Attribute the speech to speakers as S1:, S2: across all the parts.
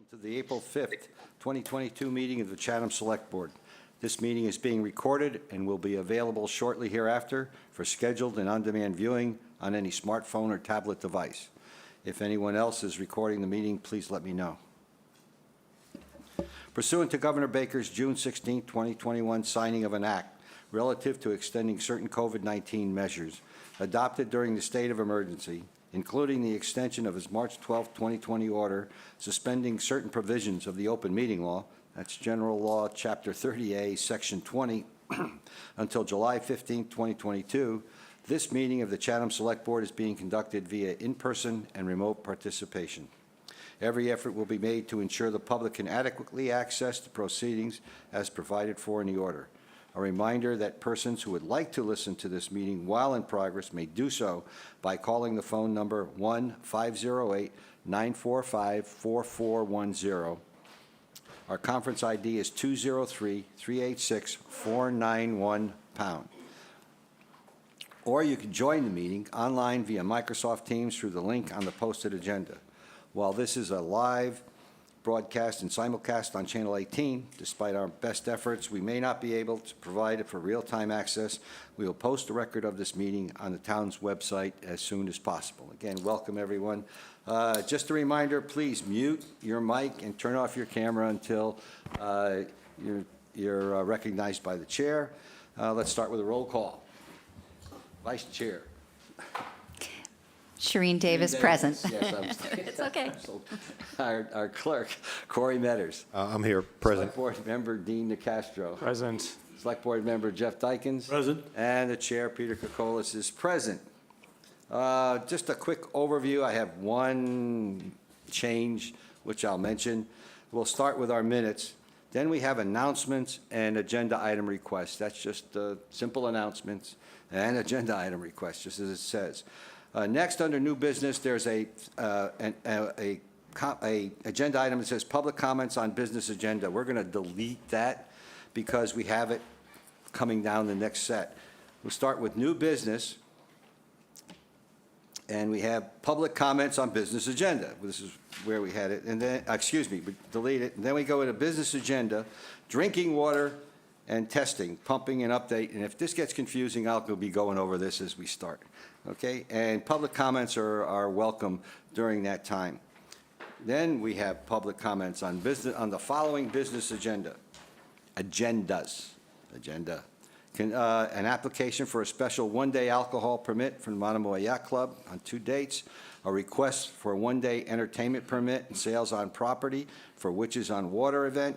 S1: Welcome to the April 5th, 2022 meeting of the Chatham Select Board. This meeting is being recorded and will be available shortly hereafter for scheduled and on-demand viewing on any smartphone or tablet device. If anyone else is recording the meeting, please let me know. Pursuant to Governor Baker's June 16, 2021 signing of an act relative to extending certain COVID-19 measures adopted during the state of emergency, including the extension of his March 12, 2020 order suspending certain provisions of the open meeting law, that's General Law, Chapter 30A, Section 20, until July 15, 2022, this meeting of the Chatham Select Board is being conducted via in-person and remote participation. Every effort will be made to ensure the public can adequately access the proceedings as provided for in the order. A reminder that persons who would like to listen to this meeting while in progress may do so by calling the phone number 1-508-945-4410. Our conference ID is 203-386-491#. Or you can join the meeting online via Microsoft Teams through the link on the posted agenda. While this is a live broadcast and simulcast on Channel 18, despite our best efforts, we may not be able to provide it for real-time access. We will post a record of this meeting on the town's website as soon as possible. Again, welcome everyone. Just a reminder, please mute your mic and turn off your camera until you're recognized by the chair. Let's start with a roll call. Vice Chair.
S2: Shireen Davis, present.
S1: Yes,
S2: It's okay.
S1: Our clerk, Corey Metters.
S3: I'm here, present.
S1: Select Board Member Dean Nicastro.
S3: Present.
S1: Select Board Member Jeff Dykens.
S3: Present.
S1: And the Chair, Peter Kokolas, is present. Just a quick overview. I have one change, which I'll mention. We'll start with our minutes. Then we have announcements and agenda item requests. That's just simple announcements and agenda item requests, just as it says. Next, under new business, there's a agenda item that says public comments on business agenda. We're going to delete that because we have it coming down the next set. We'll start with new business, and we have public comments on business agenda. This is where we had it, and then, excuse me, we delete it, and then we go into business agenda, drinking water and testing, pumping and update, and if this gets confusing, I'll be going over this as we start. Okay, and public comments are welcome during that time. Then we have public comments on the following business agendas. An application for a special one-day alcohol permit from the Monomoy Yacht Club on 2 dates, a request for a one-day entertainment permit and sales on property for Witches on Water event.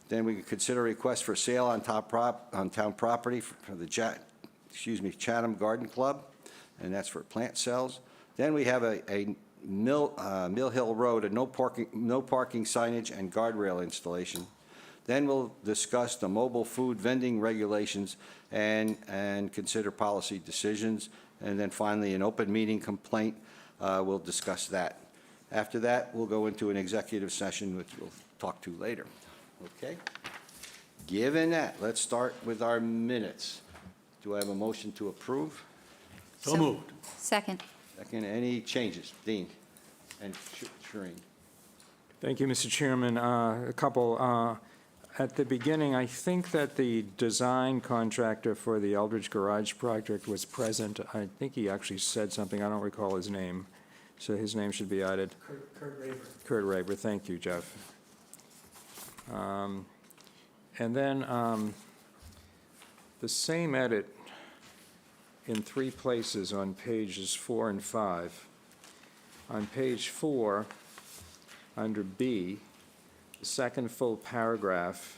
S1: Then we could consider a request for sale on town property for the Chatham Garden Club, and that's for plant sales. Then we have a Mill Hill Road, no parking signage and guardrail installation. Then we'll discuss the mobile food vending regulations and consider policy decisions. And then finally, an open meeting complaint, we'll discuss that. After that, we'll go into an executive session, which we'll talk to later. Okay? Given that, let's start with our minutes. Do I have a motion to approve?
S3: So moved.
S2: Second.
S1: Second, any changes? Dean and Shireen.
S4: Thank you, Mr. Chairman. A couple. At the beginning, I think that the design contractor for the Eldridge Garage project was present. I think he actually said something. I don't recall his name. So his name should be added.
S3: Kurt Raber.
S4: Kurt Raber. Thank you, Jeff. And then the same edit in 3 places on pages 4 and 5. On page 4, under B, the second full paragraph,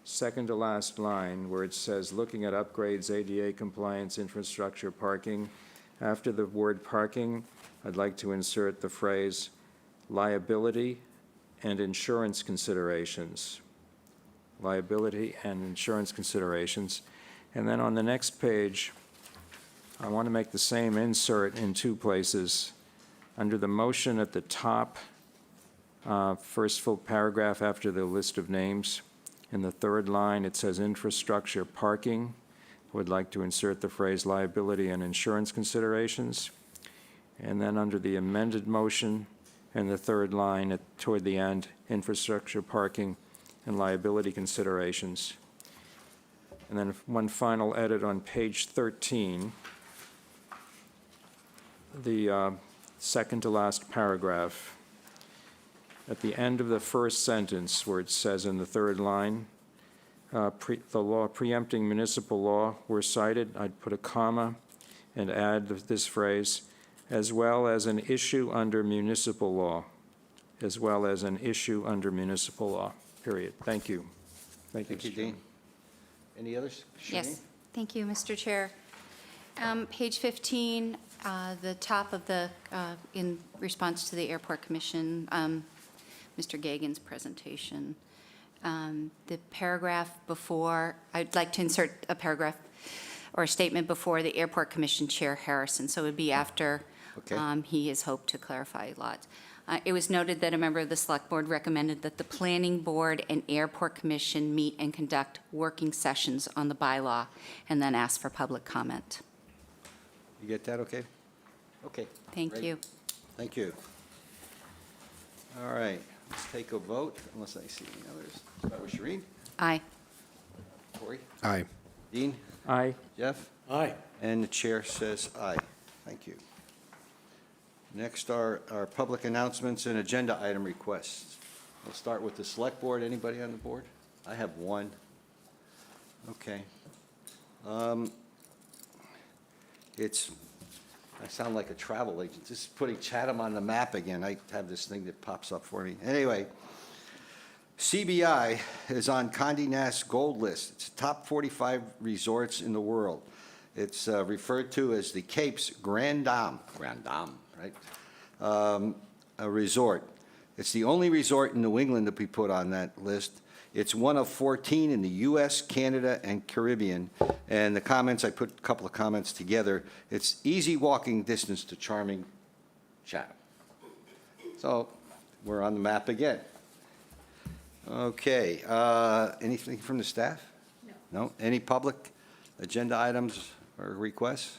S4: second to last line, where it says, looking at upgrades, ADA compliance, infrastructure, parking. After the word parking, I'd like to insert the phrase liability and insurance considerations. Liability and insurance considerations. And then on the next page, I want to make the same insert in 2 places. Under the motion at the top, first full paragraph after the list of names, in the 3rd line, it says infrastructure parking. Would like to insert the phrase liability and insurance considerations. And then under the amended motion, and the third line toward the end, infrastructure, parking, and liability considerations. And then one final edit on page 13, the second to last paragraph. At the end of the first sentence, where it says in the third line, the law preempting municipal law were cited, I'd put a comma and add this phrase, as well as an issue under municipal law, as well as an issue under municipal law, period. Thank you. Thank you,
S1: Thank you,
S4: Mr.
S1: Dean.
S4: Chairman.
S1: Any others?
S2: Yes,
S1: Shereen?
S2: thank you, Mr. Chair. Page 15, the top of the, in response to the Airport Commission, Mr. Gagan's presentation. The paragraph before, I'd like to insert a paragraph or a statement before the Airport Commission Chair Harrison, so it would be after
S1: Okay.
S2: he has hoped to clarify lots. It was noted that a member of the Select Board recommended that the Planning Board and Airport Commission meet and conduct working sessions on the bylaw and then ask for public comment.
S1: You get that, okay? Okay.
S2: Thank
S1: great.
S2: you.
S1: Thank you. All right, let's take a vote, unless I see any others. Start with Shereen.
S2: Aye.
S1: Corey?
S3: Aye.
S1: Dean?
S4: Aye.
S1: Jeff?
S3: Aye.
S1: And the chair says aye. Thank you. Next are our public announcements and agenda item requests. We'll start with the Select Board. Anybody on the board? I have one. Okay. I sound like a travel agent, just putting Chatham on the map again. I have this thing that pops up for me. Anyway, CBI is on Condé Nast Gold List. It's top 45 resorts in the world. It's referred to as the Cape's Grand Dame, right? A resort. It's the only resort in New England to be put on that list. It's one of 14 in the U.S., Canada, and Caribbean. And the comments, I put a couple of comments together. It's easy walking distance to charming Chatham. So we're on the map again. Okay, anything from the staff? No. No? Any public agenda items or requests?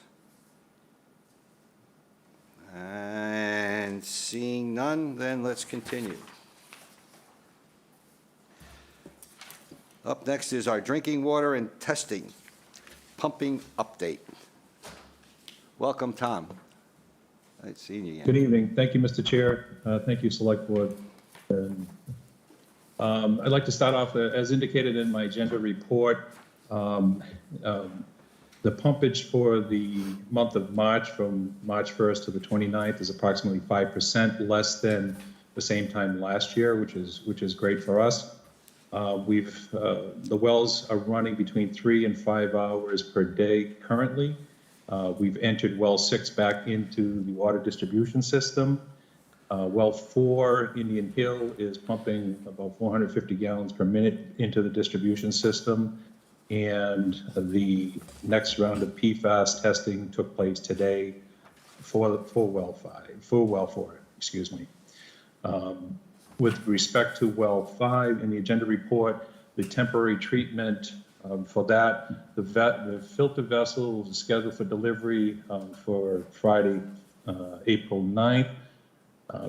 S1: And seeing none, then let's continue. Up next is our drinking water and testing pumping update. Welcome, Tom. Nice seeing you again.
S5: Good evening. Thank you, Mr. Chair. Thank you, Select Board. And, I'd like to start off, as indicated in my agenda report, the pumpage for the month of March, from March 1st to the 29th, is approximately 5% less than the same time last year, which is great for us. The wells are running between 3 and 5 hours per day currently. We've entered well 6 back into the water distribution system. Well 4, Indian Hill, is pumping about 450 gallons per minute into the distribution system. And the next round of PFAS testing took place today for well 4, excuse me. With respect to well 5 in the agenda report, the temporary treatment for that, the filter vessel is scheduled for delivery for Friday, April 9th.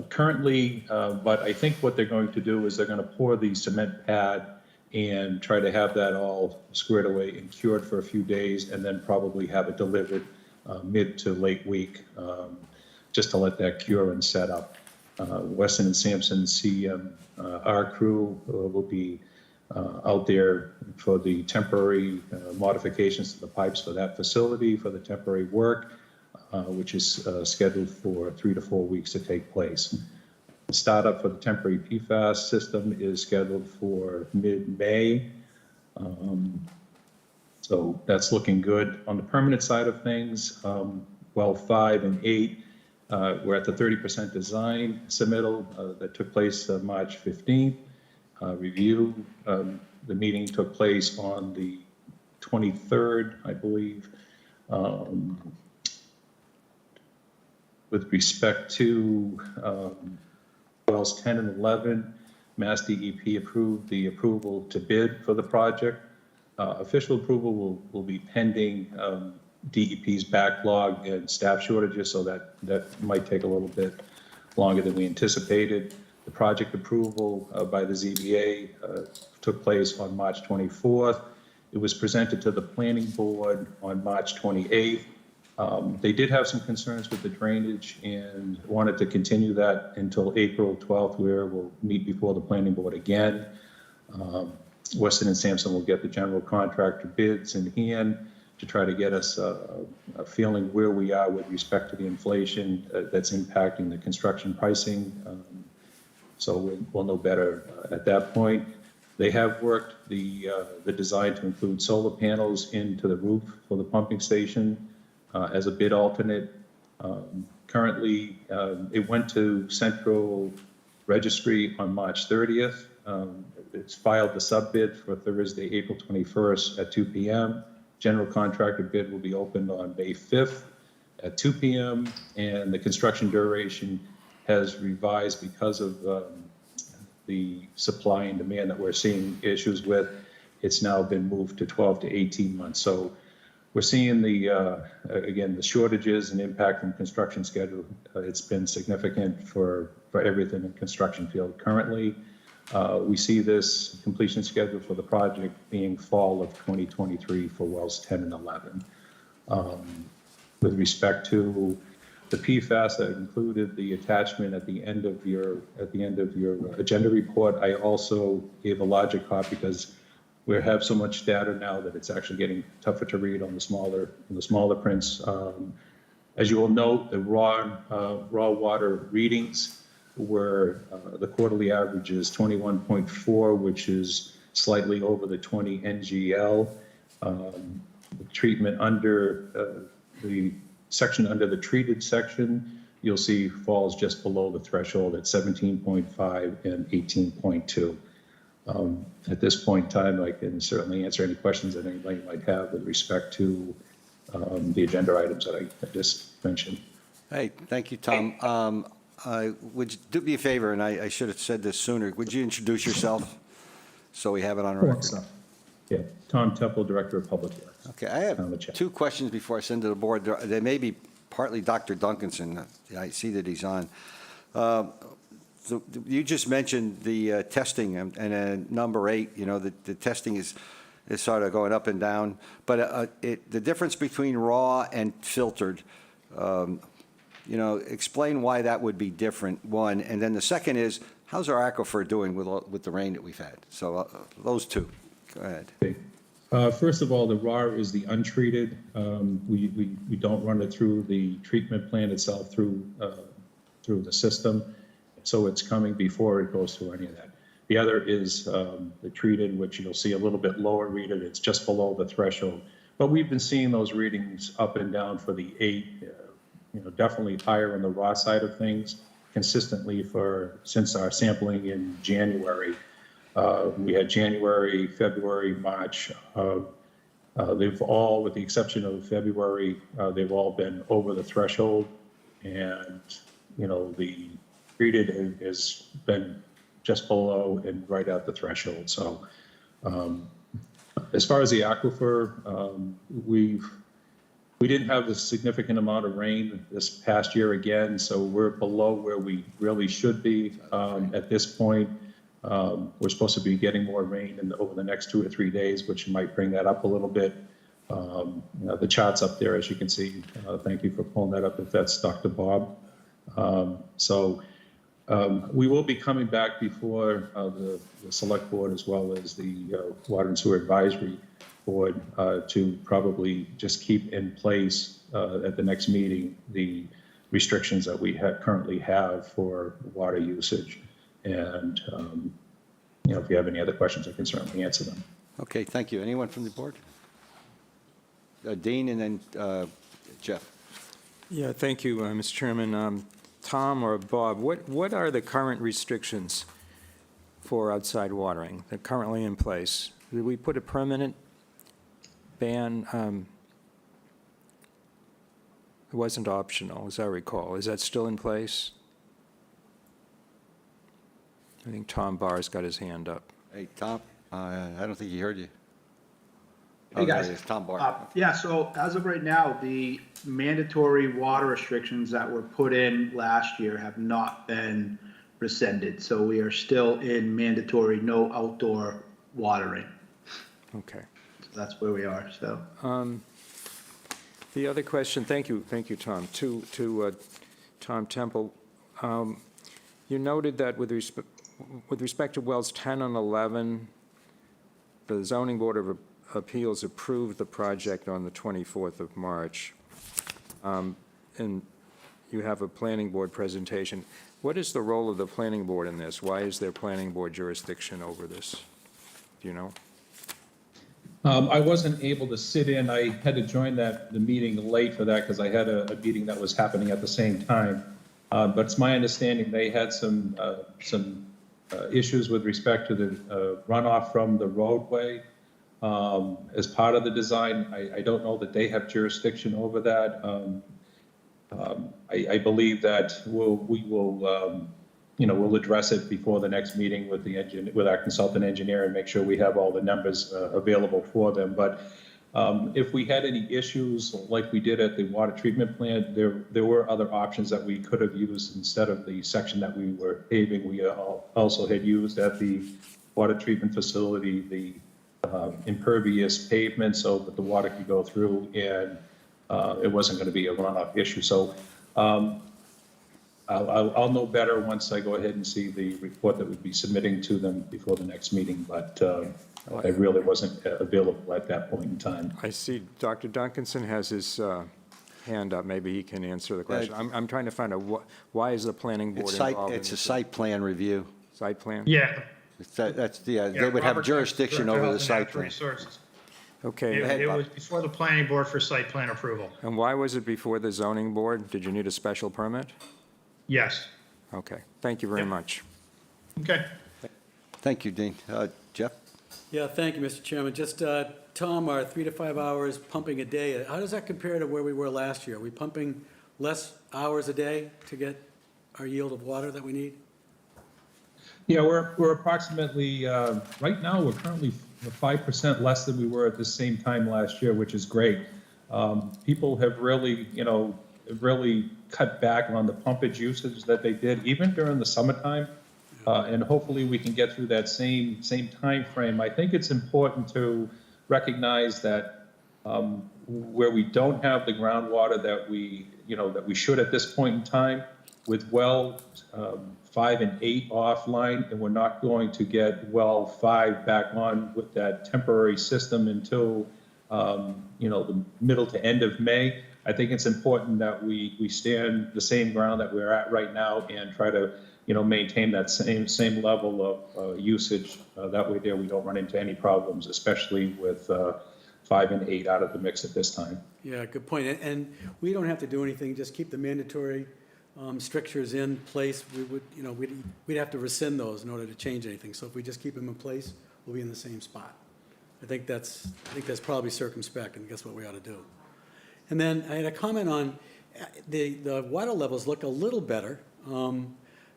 S5: Currently, but I think what they're going to do is they're going to pour the cement pad and try to have that all squared away and cured for a few days, and then probably have it delivered mid to late week, just to let that cure and set up. Weston and Sampson CM, our crew will be out there for the temporary modifications to the pipes for that facility, for the temporary work, which is scheduled for 3 to 4 weeks to take place. The startup for the temporary PFAS system is scheduled for mid-May. So that's looking good. On the permanent side of things, well 5 and 8, we're at the 30% design submittal that took place March 15th. Review, the meeting took place on the 23rd, I believe. With respect to wells 10 and 11, Mass DEP approved the approval to bid for the project. Official approval will be pending DEP's backlog and staff shortages, so that might take a little bit longer than we anticipated. The project approval by the ZBA took place on March 24th. It was presented to the planning board on March 28th. They did have some concerns with the drainage and wanted to continue that until April 12th, where we'll meet before the planning board again. Weston and Sampson will get the general contractor bids in hand to try to get us a feeling where we are with respect to the inflation that's impacting the construction pricing. So we'll know better at that point. They have worked the design to include solar panels into the roof for the pumping station as a bid alternate. Currently, it went to central registry on March 30th. It's filed the sub bid for Thursday, April 21st at 2 p.m. General contractor bid will be opened on May 5th at 2 p.m. And the construction duration has revised because of the supply and demand that we're seeing issues with. It's now been moved to 12 to 18 months. So we're seeing again, the shortages and impact from construction schedule. It's been significant for everything in construction field currently. We see this completion schedule for the project being fall of 2023 for wells 10 and 11. With respect to the PFAS, that included the attachment at the end of your agenda report. I also gave a larger copy because we have so much data now that it's actually getting tougher to read on the smaller prints. As you will note, the raw water readings were the quarterly average is 21.4, which is slightly over the 20 NGL. The treatment under the section under the treated section, you'll see falls just below the threshold at 17.5 and 18.2. At this point in time, I can certainly answer any questions that anybody might have with respect to the agenda items that I just mentioned.
S1: Hey, thank you, Tom. Would you do me a favor, and I should have said this sooner, would you introduce yourself so we have it on record?
S5: Yeah, Tom Temple, Director of Public Works.
S1: Okay, I have
S5: On the chat.
S1: 2 questions before I send to the board. They may be partly Dr. Duncanson. I see that he's on. So you just mentioned the testing, and number 8, you know, the testing is sort of going up and down. But the difference between raw and filtered, you know, explain why that would be different, one. And then the second is, how's our aquifer doing with the rain that we've had? So those 2. Go ahead.
S5: Okay. First of all, the raw is the untreated. We don't run it through the treatment plant itself through the system. So it's coming before it goes through any of that. The other is the treated, which you'll see a little bit lower readed. It's just below the threshold. But we've been seeing those readings up and down for the 8, you know, definitely higher on the raw side of things, consistently since our sampling in January. We had January, February, March. They've all, with the exception of February, they've all been over the threshold. And, you know, the treated has been just below and right at the threshold. So as far as the aquifer, we didn't have a significant amount of rain this past year again, so we're below where we really should be at this point. We're supposed to be getting more rain over the next 2 or 3 days, which might bring that up a little bit. You know, the chart's up there, as you can see. Thank you for pulling that up, if that's Dr. Bob. We will be coming back before the select board as well as the Water and Sewer Advisory Board to probably just keep in place at the next meeting the restrictions that we currently have for water usage. And, you know, if you have any other questions, I can certainly answer them.
S1: Okay, thank you. Anyone from the board? Dean and then Jeff.
S4: Yeah, thank you, Mr. Chairman. Tom or Bob, what are the current restrictions for outside watering that are currently in place? Did we put a permanent ban? It wasn't optional, as I recall. Is that still in place? I think Tom Barr's got his hand up.
S1: Hey, Tom, I don't think he heard you. Oh,
S6: Hey,
S1: there
S6: guys.
S1: he is, Tom Barr.
S6: Yeah, so as of right now, the mandatory water restrictions that were put in last year have not been rescinded. So we are still in mandatory no outdoor watering.
S4: Okay.
S6: So that's where we are, so.
S4: The other question, thank you, Tom, to Tom Temple. You noted that with respect to wells 10 and 11, the zoning board of appeals approved the project on the 24th of March. And you have a planning board presentation. What is the role of the planning board in this? Why is there planning board jurisdiction over this? Do you know?
S5: I wasn't able to sit in. I had to join the meeting late for that because I had a meeting that was happening at the same time. But it's my understanding they had some issues with respect to the runoff from the roadway as part of the design. I don't know that they have jurisdiction over that. I believe that we'll address it before the next meeting with our consultant engineer and make sure we have all the numbers available for them. But if we had any issues like we did at the water treatment plant, there were other options that we could have used instead of the section that we were paving. We also had used at the water treatment facility the impervious pavement so that the water could go through and it wasn't going to be a runoff issue. So I'll know better once I go ahead and see the report that we'd be submitting to them before the next meeting, but I really wasn't available at that point in time.
S4: I see Dr. Duncanson has his hand up. Maybe he can answer the question. I'm trying to find out why is the planning board involved in
S1: It's a
S4: this?
S1: site plan review.
S4: Site plan?
S7: Yeah.
S1: That's they would have
S7: Robert
S1: jurisdiction
S7: Director
S1: over
S7: of
S1: the
S7: Health and
S1: site
S7: Natural
S1: plan.
S7: Resources.
S4: Okay.
S1: ahead,
S7: It
S1: Bob.
S7: was before the planning board for site plan approval.
S4: And why was it before the zoning board? Did you need a special permit?
S7: Yes.
S4: Okay. Thank you very
S7: Yep.
S4: much.
S7: Okay.
S1: Thank you, Dean. Jeff?
S3: Yeah, thank you, Mr. Chairman. Just, Tom, our 3 to 5 hours pumping a day, how does that compare to where we were last year? Are we pumping less hours a day to get our yield of water that we need?
S5: Yeah, we're approximately, right now, we're currently 5% less than we were at the same time last year, which is great. People have really cut back on the pumpage usage that they did, even during the summertime. And hopefully we can get through that same time frame. I think it's important to recognize that where we don't have the groundwater that we should at this point in time, with well 5 and 8 offline, and we're not going to get well 5 back on with that temporary system until the middle to end of May. I think it's important that we stand the same ground that we're at right now and try to maintain that same level of usage. That way there we don't run into any problems, especially with 5 and 8 out of the mix at this time.
S3: Yeah, good point. And we don't have to do anything, just keep the mandatory strictures in place. We'd have to rescind those in order to change anything. So if we just keep them in place, we'll be in the same spot. I think that's probably circumspect, and that's what we ought to do. And then I had a comment on the water levels look a little better.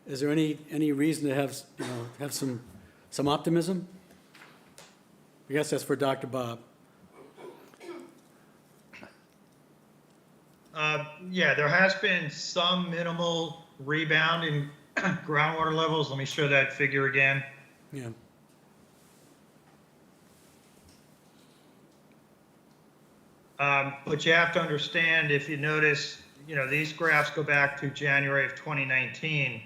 S3: Is there any reason to have some optimism? I guess that's for Dr. Bob.
S7: Yeah, there has been some minimal rebound in groundwater levels. Let me show that figure again.
S3: Yeah.
S7: But you have to understand, if you notice, these graphs go back to January of 2019.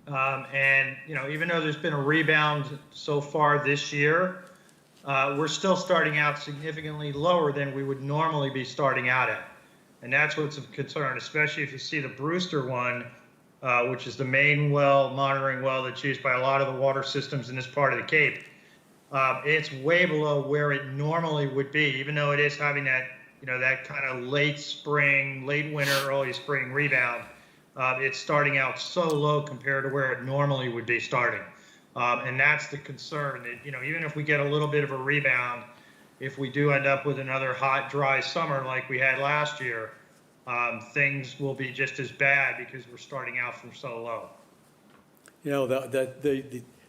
S7: And, even though there's been a rebound so far this year, we're still starting out significantly lower than we would normally be starting out at. And that's what's of concern, especially if you see the Brewster one, which is the main well, monitoring well that's used by a lot of the water systems in this part of the Cape. It's way below where it normally would be, even though it is having that, that kind of late spring, late winter, early spring rebound. It's starting out so low compared to where it normally would be starting. And that's the concern that, even if we get a little bit of a rebound, if we do end up with another hot, dry summer like we had last year, things will be just as bad because we're starting out from so low.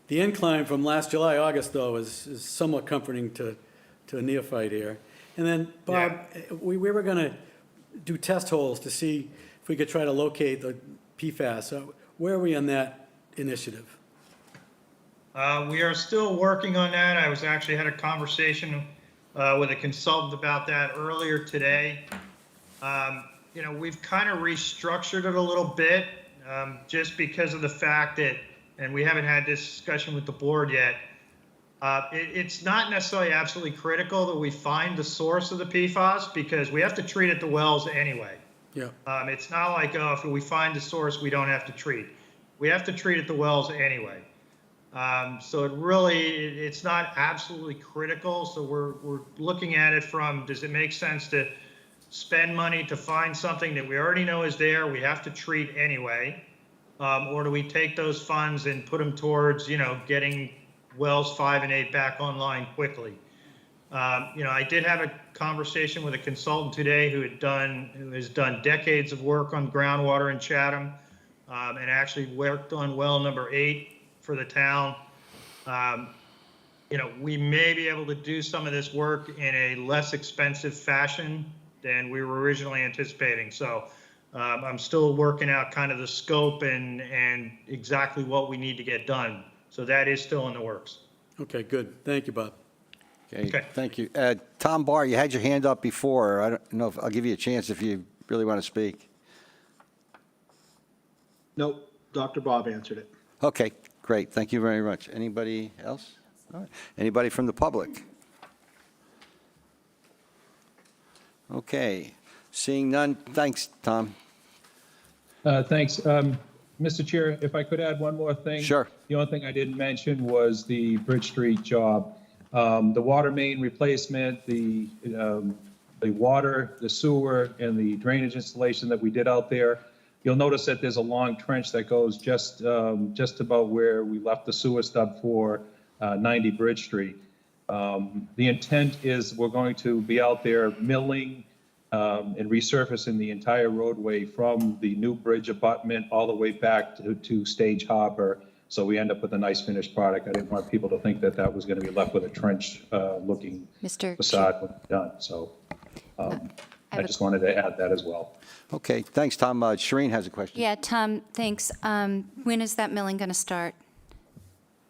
S3: The incline from last July, August, though, is somewhat comforting to to a neophyte here. And then, Bob, we were going to do test holes to see if we could try to locate the PFAS. So where are we on that initiative?
S7: We are still working on that. I actually had a conversation with a consultant about that earlier today. We've kind of restructured it a little bit just because of the fact that, and we haven't had this discussion with the board yet, it's not necessarily absolutely critical that we find the source of the PFAS because we have to treat at the wells anyway.
S3: Yeah.
S7: It's not like, oh, if we find the source, we don't have to treat. We have to treat at the wells anyway. So it's not absolutely critical. So we're looking at it from, does it make sense to spend money to find something that we already know is there, we have to treat anyway? Or do we take those funds and put them towards, getting wells 5 and 8 back online quickly? I did have a conversation with a consultant today who has done decades of work on groundwater in Chatham, and actually worked on well number 8 for the town. We may be able to do some of this work in a less expensive fashion than we were originally anticipating. So I'm still working out kind of the scope and exactly what we need to get done. So that is still in the works.
S3: Okay, good. Thank you, Bob.
S7: Okay.
S1: Thank you. Tom Barr, you had your hand up before. I don't know if I'll give you a chance if you really want to speak.
S6: Nope, Dr. Bob answered it.
S1: Okay, great. Thank you very much. Anybody else? All right. Anybody from the public? Okay, seeing none. Thanks, Tom.
S5: Thanks. Mr. Chair, if I could add one more thing.
S1: Sure.
S5: The only thing I didn't mention was the Bridge Street job. The water main replacement, the water, the sewer, and the drainage installation that we did out there. You'll notice that there's a long trench that goes just about where we left the sewer stub for 90 Bridge Street. The intent is we're going to be out there milling and resurfacing the entire roadway from the new bridge abutment all the way back to Stage Harbor. So we end up with a nice finished product. I didn't want people to think that was going to be left with a trench looking
S2: Mr.
S5: facade when it's done. So I just wanted to add that as well.
S1: Okay, thanks, Tom. Shireen has a question.
S2: Yeah, Tom, thanks. When is that milling going to start?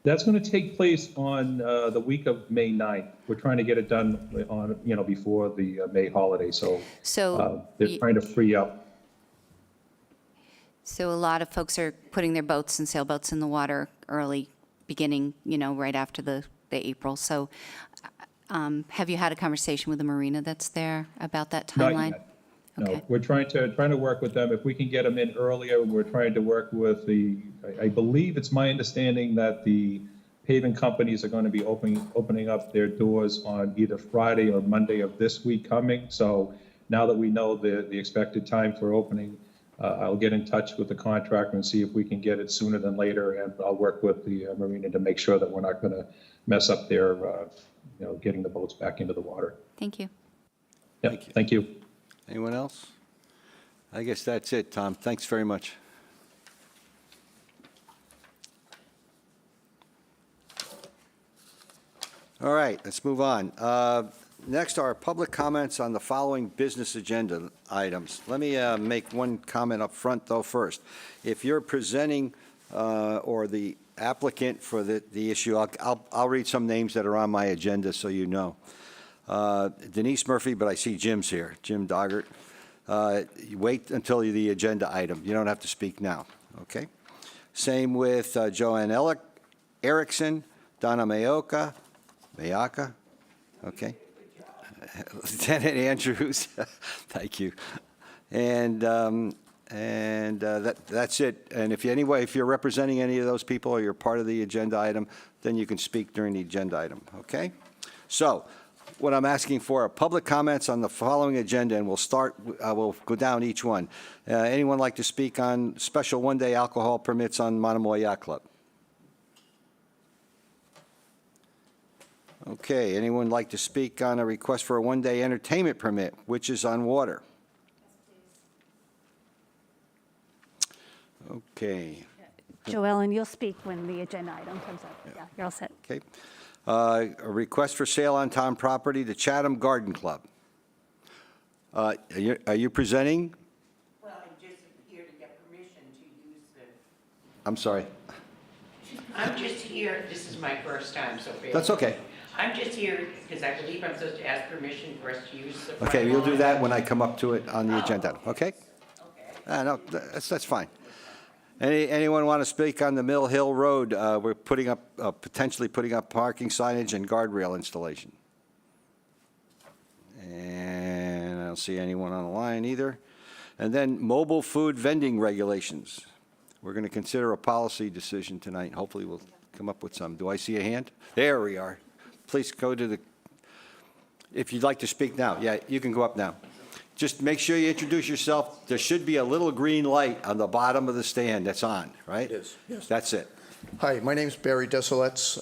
S5: That's going to take place on the week of May 9th. We're trying to get it done on, before the May holiday. So they're trying to free up.
S2: So a lot of folks are putting their boats and sailboats in the water early, beginning, right after the April. So have you had a conversation with the marina that's there about that timeline?
S5: Not yet. No,
S2: Okay.
S5: we're trying to work with them. If we can get them in earlier, we're trying to work with I believe it's my understanding that the paving companies are going to be opening up their doors on either Friday or Monday of this week coming. So now that we know the expected time for opening, I'll get in touch with the contractor and see if we can get it sooner than later. And I'll work with the marina to make sure that we're not going to mess up their, getting the boats back into the water.
S2: Thank you.
S5: Yeah, thank you.
S1: Anyone else? I guess that's it, Tom. Thanks very much. All right, let's move on. Next are public comments on the following business agenda items. Let me make one comment up front, though, first. If you're presenting or the applicant for the issue, I'll read some names that are on my agenda so you know. Denise Murphy, but I see Jim's here. Jim Doggart. You wait until the agenda item. You don't have to speak now, okay? Same with Joanne Erickson, Donna Mayoka, okay? Lieutenant Andrews, thank you. And that's it. And if you're representing any of those people or you're part of the agenda item, then you can speak during the agenda item, okay? So what I'm asking for are public comments on the following agenda, and we'll go down each one. Anyone like to speak on special one-day alcohol permits on Monomoy Yacht Club? Okay, anyone like to speak on a request for a one-day entertainment permit, which is on water? Okay.
S8: Joelle, and you'll speak when the agenda item comes up. Yeah, you're all set.
S1: Okay. A request for sale on town property, the Chatham Garden Club. Are you presenting?
S9: Well, I'm just here to get permission to use the,
S1: I'm sorry.
S9: I'm just here, this is my first time, so.
S1: That's okay.
S9: I'm just here because I believe I'm supposed to ask permission for us to use the. front
S1: Okay, you'll do
S9: lawn.
S1: that when I come up to it on the agenda, okay?
S9: Okay.
S1: No, that's fine. Anyone want to speak on the Mill Hill Road? We're putting up, potentially putting up parking signage and guardrail installation. And I don't see anyone on the line either. And then mobile food vending regulations. We're going to consider a policy decision tonight. Hopefully, we'll come up with some. Do I see a hand? There we are. Please go to the, if you'd like to speak now. Yeah, you can go up now. Just make sure you introduce yourself. There should be a little green light on the bottom of the stand that's on, right?
S10: It is, yes.
S1: That's it.
S10: Hi, my name's Barry Desolets.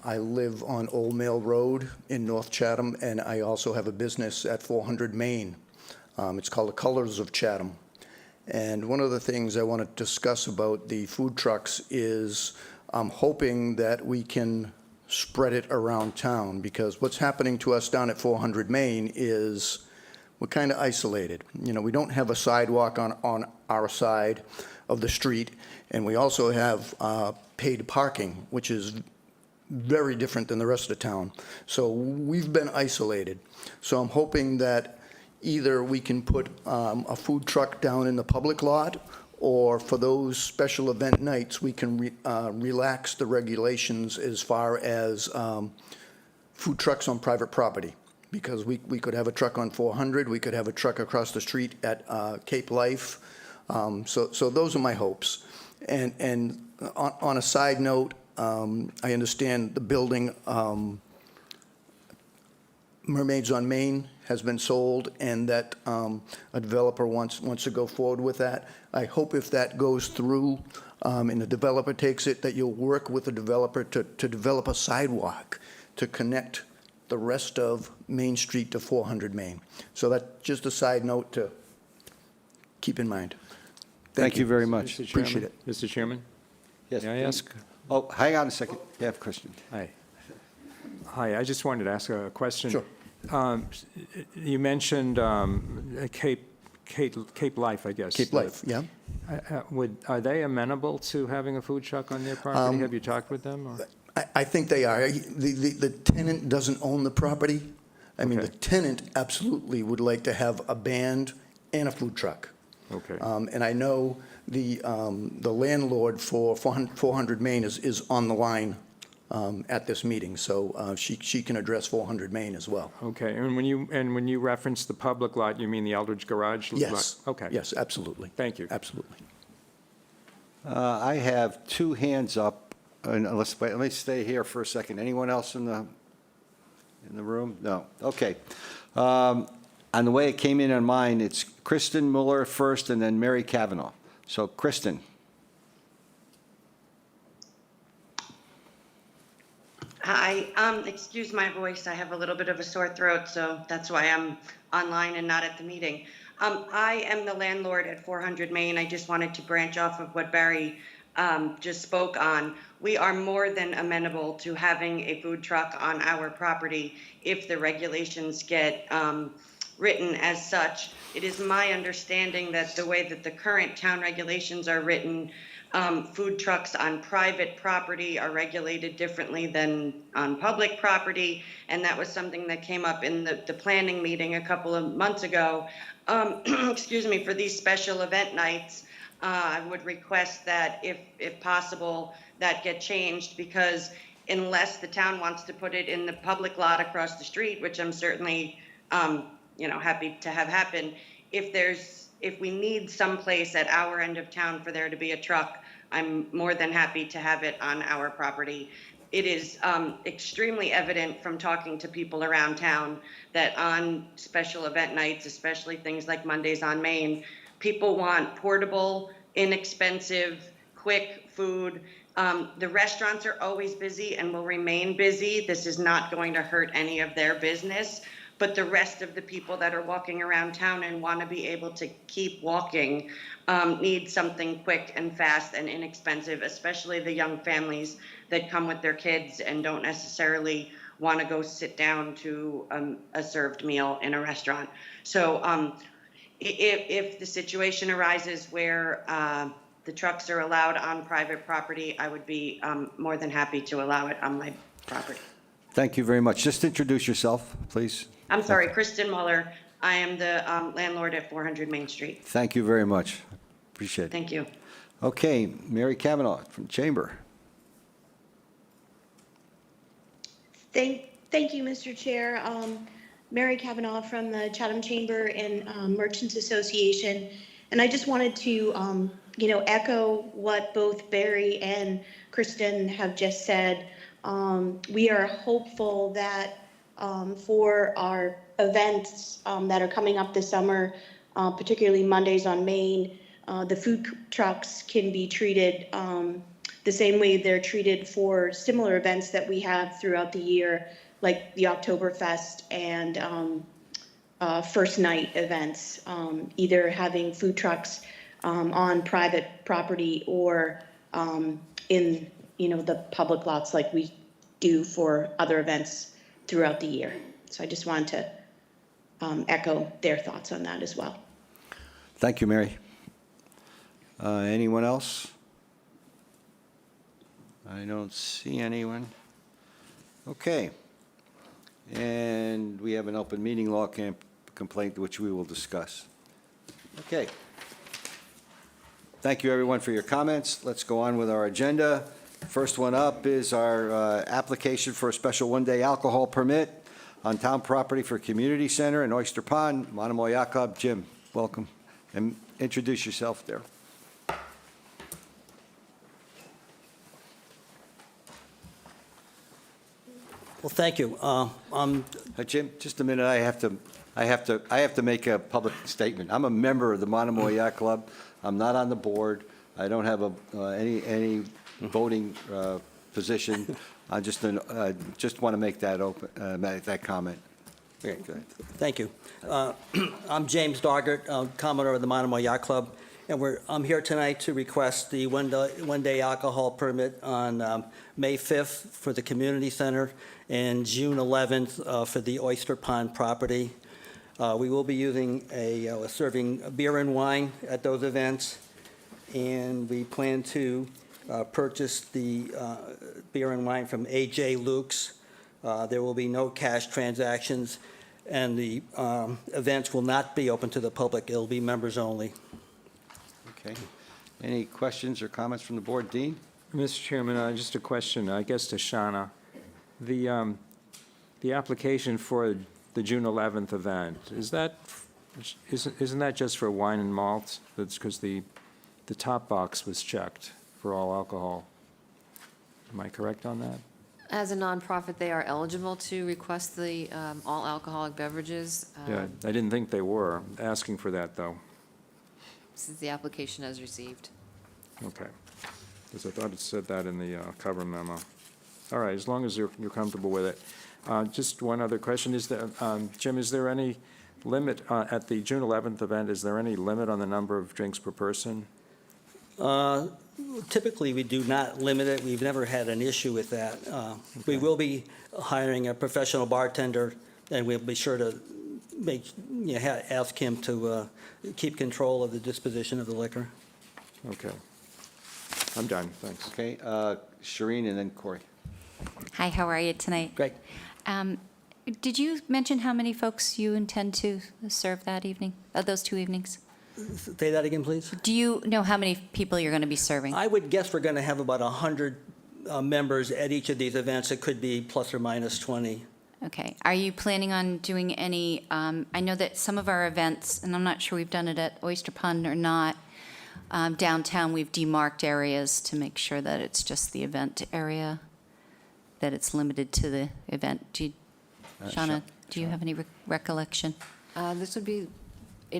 S10: I live on Old Mill Road in North Chatham, and I also have a business at 400 Main. It's called the Colors of Chatham. And one of the things I want to discuss about the food trucks is I'm hoping that we can spread it around town, because what's happening to us down at 400 Main is we're kind of isolated. You know, we don't have a sidewalk on our side of the street, and we also have paid parking, which is very different than the rest of the town. So we've been isolated. So I'm hoping that either we can put a food truck down in the public lot, or for those special event nights, we can relax the regulations as far as food trucks on private property. Because we could have a truck on 400, we could have a truck across the street at Cape Life. So those are my hopes. And on a side note, I understand the building, Mermaids on Main, has been sold, and that a developer wants to go forward with that. I hope if that goes through and the developer takes it, that you'll work with the developer to develop a sidewalk to connect the rest of Main Street to 400 Main. So that's just a side note to keep in mind.
S1: Thank you very much.
S4: Mr.
S10: Appreciate
S4: Chairman?
S10: it.
S4: Mr. Chairman?
S1: Yes.
S4: May I ask?
S1: Oh, hang on a second. You have a question.
S4: Hi. Hi, I just wanted to ask a question.
S10: Sure.
S4: You mentioned Cape Life, I guess.
S10: Cape Life, yeah.
S4: Are they amenable to having a food truck on their property? Have you talked with them? Or?
S10: I think they are. The tenant doesn't own the property. I mean, the
S4: Okay.
S10: tenant absolutely would like to have a band and a food truck.
S4: Okay.
S10: And I know the landlord for 400 Main is on the line at this meeting, so she can address 400 Main as well.
S4: Okay, and when you reference the public lot, you mean the Eldridge Garage lot?
S10: Yes.
S4: Okay.
S10: Yes, absolutely.
S4: Thank you.
S10: Absolutely.
S1: I have two hands up, and let me stay here for a second. Anyone else in the room? No. Okay. On the way it came in on mine, it's Kristen Mueller first, and then Mary Kavanaugh. So, Kristen.
S11: Hi, excuse my voice. I have a little bit of a sore throat, so that's why I'm online and not at the meeting. I am the landlord at 400 Main. I just wanted to branch off of what Barry just spoke on. We are more than amenable to having a food truck on our property if the regulations get written as such. It is my understanding that the way that the current town regulations are written, food trucks on private property are regulated differently than on public property, and that was something that came up in the planning meeting a couple of months ago. Excuse me, for these special event nights, I would request that if possible, that get changed, because unless the town wants to put it in the public lot across the street, which I'm certainly, happy to have happen, if we need someplace at our end of town for there to be a truck, I'm more than happy to have it on our property. It is extremely evident from talking to people around town that on special event nights, especially things like Mondays on Main, people want portable, inexpensive, quick food. The restaurants are always busy and will remain busy. This is not going to hurt any of their business. but the rest of the people that are walking around town and want to be able to keep walking need something quick and fast and inexpensive, especially the young families that come with their kids and don't necessarily want to go sit down to a served meal in a restaurant. So if the situation arises where the trucks are allowed on private property, I would be more than happy to allow it on my property.
S1: Thank you very much. Just introduce yourself, please.
S11: I'm sorry, Kristen Muller. I am the landlord at 400 Main Street.
S1: Thank you very much. Appreciate it.
S11: Thank you.
S1: Okay, Mary Kavanaugh from Chamber.
S12: Thank you, Mr. Chair. Mary Kavanaugh from the Chatham Chamber and Merchants Association. And I just wanted to, echo what both Barry and Kristen have just said. We are hopeful that for our events that are coming up this summer, particularly Mondays on Main, the food trucks can be treated the same way they're treated for similar events that we have throughout the year, like the Oktoberfest and First Night events, either having food trucks on private property or in the public lots like we do for other events throughout the year. So I just wanted to echo their thoughts on that as well.
S1: Thank you, Mary. Anyone else? I don't see anyone. Okay. And we have an open meeting law complaint which we will discuss. Okay. Thank you, everyone, for your comments. Let's go on with our agenda. First one up is our application for a special one-day alcohol permit on town property for community center in Oyster Pond, Monomoy Yacht Club. Jim, welcome. And introduce yourself there.
S13: Well, thank you.
S1: Jim, just a minute. I have to make a public statement. I'm a member of the Monomoy Yacht Club. I'm not on the board. I don't have any voting position. I just want to make that that comment.
S13: Okay, thank you. I'm James Doggart, Commodore of the Monomoy Yacht Club, and I'm here tonight to request the one-day alcohol permit on May 5th for the community center and June 11th for the Oyster Pond property. We will be serving beer and wine at those events, and we plan to purchase the beer and wine from A.J. Luke's. There will be no cash transactions, and the events will not be open to the public. It'll be members only.
S1: Okay. Any questions or comments from the board? Dean?
S4: Mr. Chairman, just a question, I guess to Shauna. The application for the June 11th event, isn't that just for wine and malt? That's because the top box was checked for all alcohol. Am I correct on that?
S14: As a nonprofit, they are eligible to request the all alcoholic beverages.
S4: Yeah, I didn't think they were asking for that, though.
S14: Since the application is received.
S4: Okay. Because I thought it said that in the cover memo. All right, as long as you're comfortable with it. Just one other question. Jim, is there any limit at the June 11th event? Is there any limit on the number of drinks per person?
S13: Typically, we do not limit it. We've never had an issue with that. We will be hiring a professional bartender, and we'll be sure to ask him to keep control of the disposition of the liquor.
S4: Okay. I'm done, thanks.
S1: Okay, Shireen and then Corey.
S2: Hi, how are you tonight?
S13: Great.
S2: Did you mention how many folks you intend to serve that evening, those 2 evenings?
S13: Say that again, please.
S2: Do you know how many people you're going to be serving?
S13: I would guess we're going to have about 100 members at each of these events. It could be plus or minus 20.
S2: Okay. Are you planning on doing any, I know that some of our events, and I'm not sure we've done it at Oyster Pond or not, downtown we've demarked areas to make sure that it's just the event area, that it's limited to the event. Shauna, do you have any recollection?
S14: This would be, to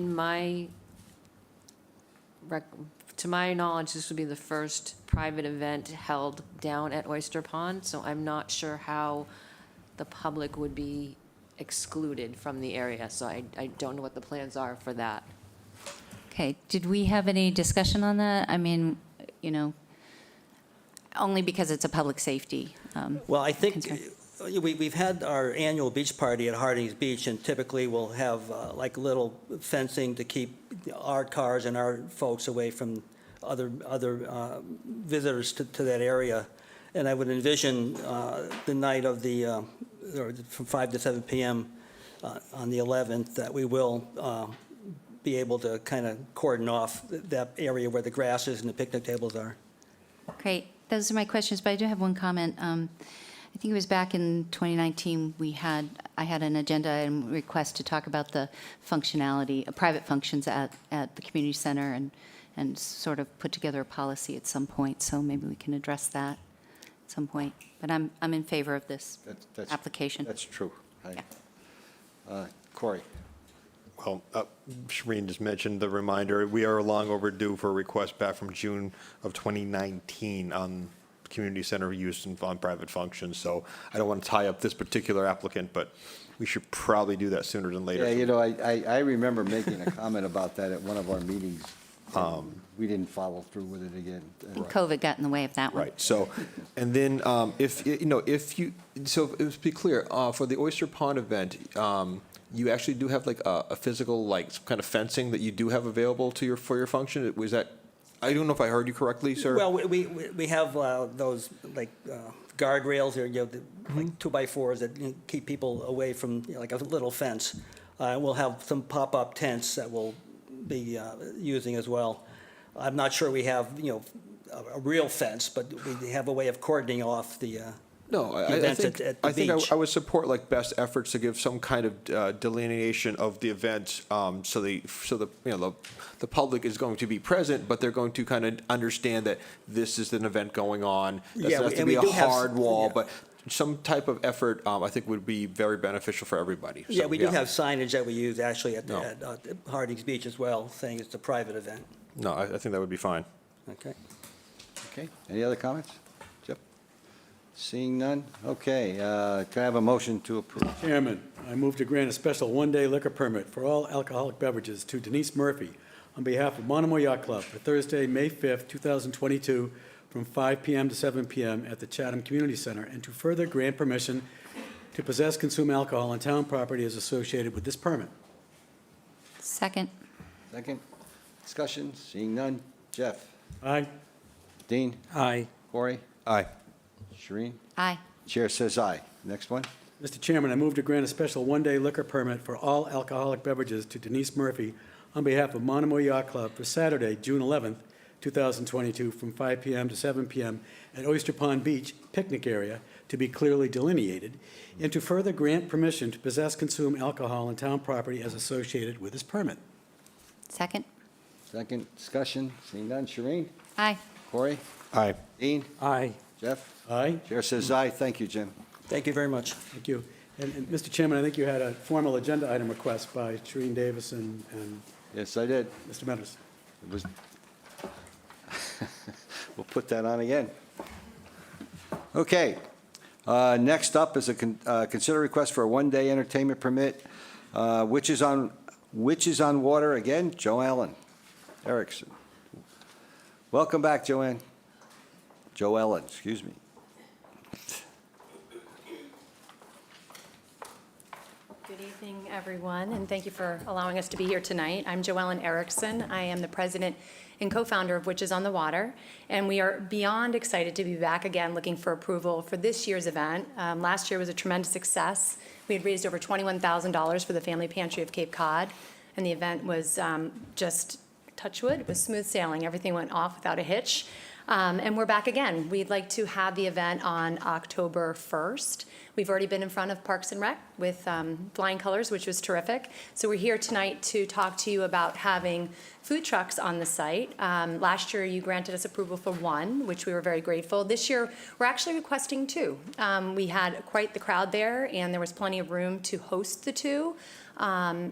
S14: my knowledge, this would be the first private event held down at Oyster Pond, so I'm not sure how the public would be excluded from the area, so I don't know what the plans are for that.
S2: Okay, did we have any discussion on that? I mean, you know, only because it's a public safety.
S13: Well, I think
S2: concern.
S13: we've had our annual beach party at Harding's Beach, and typically we'll have like little fencing to keep our cars and our folks away from other visitors to that area. And I would envision the night of the, or from 5 to 7 p.m. On the 11th, that we will be able to kind of cordon off that area where the grass is and the picnic tables are.
S2: Great, those are my questions, but I do have one comment. I think it was back in 2019, I had an agenda and request to talk about the functionality, private functions at the community center and sort of put together a policy at some point, so maybe we can address that at some point. But I'm in favor of this application.
S1: That's true.
S2: Yeah.
S1: Corey?
S15: Well, Shereen just mentioned the reminder. We are long overdue for a request back from June of 2019 on community center use and on private functions. So I don't want to tie up this particular applicant, but we should probably do that sooner than later.
S1: Yeah, you know, I remember making a comment about that at one of our meetings. We didn't follow through with it again.
S2: And COVID got in the way of that one.
S15: Right. So, and then if let's be clear, for the Oyster Pond event, you actually do have like a physical, like some kind of fencing that you do have available for your function. Was that? I don't know if I heard you correctly, sir.
S13: Well, we have those like guardrails or like 2x4s that keep people away from like a little fence. We'll have some pop-up tents that we'll be using as well. I'm not sure we have a real fence, but we have a way of cordoning off the.
S15: No, I think I would support like best efforts to give some kind of delineation of the event, so the public is going to be present, but they're going to kind of understand that this is an event going on. Doesn't have to be a hard wall, but some type of effort, I think, would be very beneficial for everybody.
S13: Yeah, we do have signage that we use actually at Harding's Beach as well, saying it's a private event.
S15: No, I think that would be fine.
S13: Okay.
S1: Okay, any other comments? Jeff? Seeing none? Okay, can I have a motion to approve?
S3: Chairman, I move to grant a special one-day liquor permit for all alcoholic beverages to Denise Murphy on behalf of Monomoy Yacht Club for Thursday, May 5th, 2022, from 5 p.m. to 7 p.m. at the Chatham Community Center, and to further grant permission to possess, consume alcohol on town property as associated with this permit.
S2: Second.
S1: Second. Discussion? Seeing none? Jeff?
S3: Aye.
S1: Dean?
S13: Aye.
S1: Corey?
S15: Aye.
S1: Shereen?
S2: Aye.
S1: Chair says aye. Next one?
S3: Mr. Chairman, I move to grant a special one-day liquor permit for all alcoholic beverages to Denise Murphy on behalf of Monomoy Yacht Club for Saturday, June 11th, 2022, from 5 p.m. to 7 p.m. at Oyster Pond Beach picnic area to be clearly delineated, and to further grant permission to possess, consume alcohol on town property as associated with this permit.
S2: Second.
S1: Second. Discussion? Seeing none? Shereen?
S2: Aye.
S1: Corey?
S15: Aye.
S1: Dean?
S13: Aye.
S1: Jeff?
S3: Aye.
S1: Chair says aye. Thank you, Jim.
S13: Thank you very much.
S3: Thank you. And Mr. Chairman, I think you had a formal agenda item request by Shereen Davis and
S1: Yes, I did.
S3: Mr. Metters.
S1: It was. We'll put that on again. Okay. Next up is consider request for a one-day entertainment permit, which is on water again. Joellen Erickson. Welcome back, Joanne. Joellen, excuse me.
S16: Good evening, everyone, and thank you for allowing us to be here tonight. I'm Joellen Erickson. I am the president and co-founder of Witches on the Water, and we are beyond excited to be back again looking for approval for this year's event. Last year was a tremendous success. We had raised over $21,000 for the Family Pantry of Cape Cod, and the event was just, touch wood, it was smooth sailing. Everything went off without a hitch. And we're back again. We'd like to have the event on October 1st. We've already been in front of Parks and Rec with flying colors, which was terrific. So we're here tonight to talk to you about having food trucks on the site. Last year, you granted us approval for one, which we were very grateful. This year, we're actually requesting two. We had quite the crowd there, and there was plenty of room to host the two.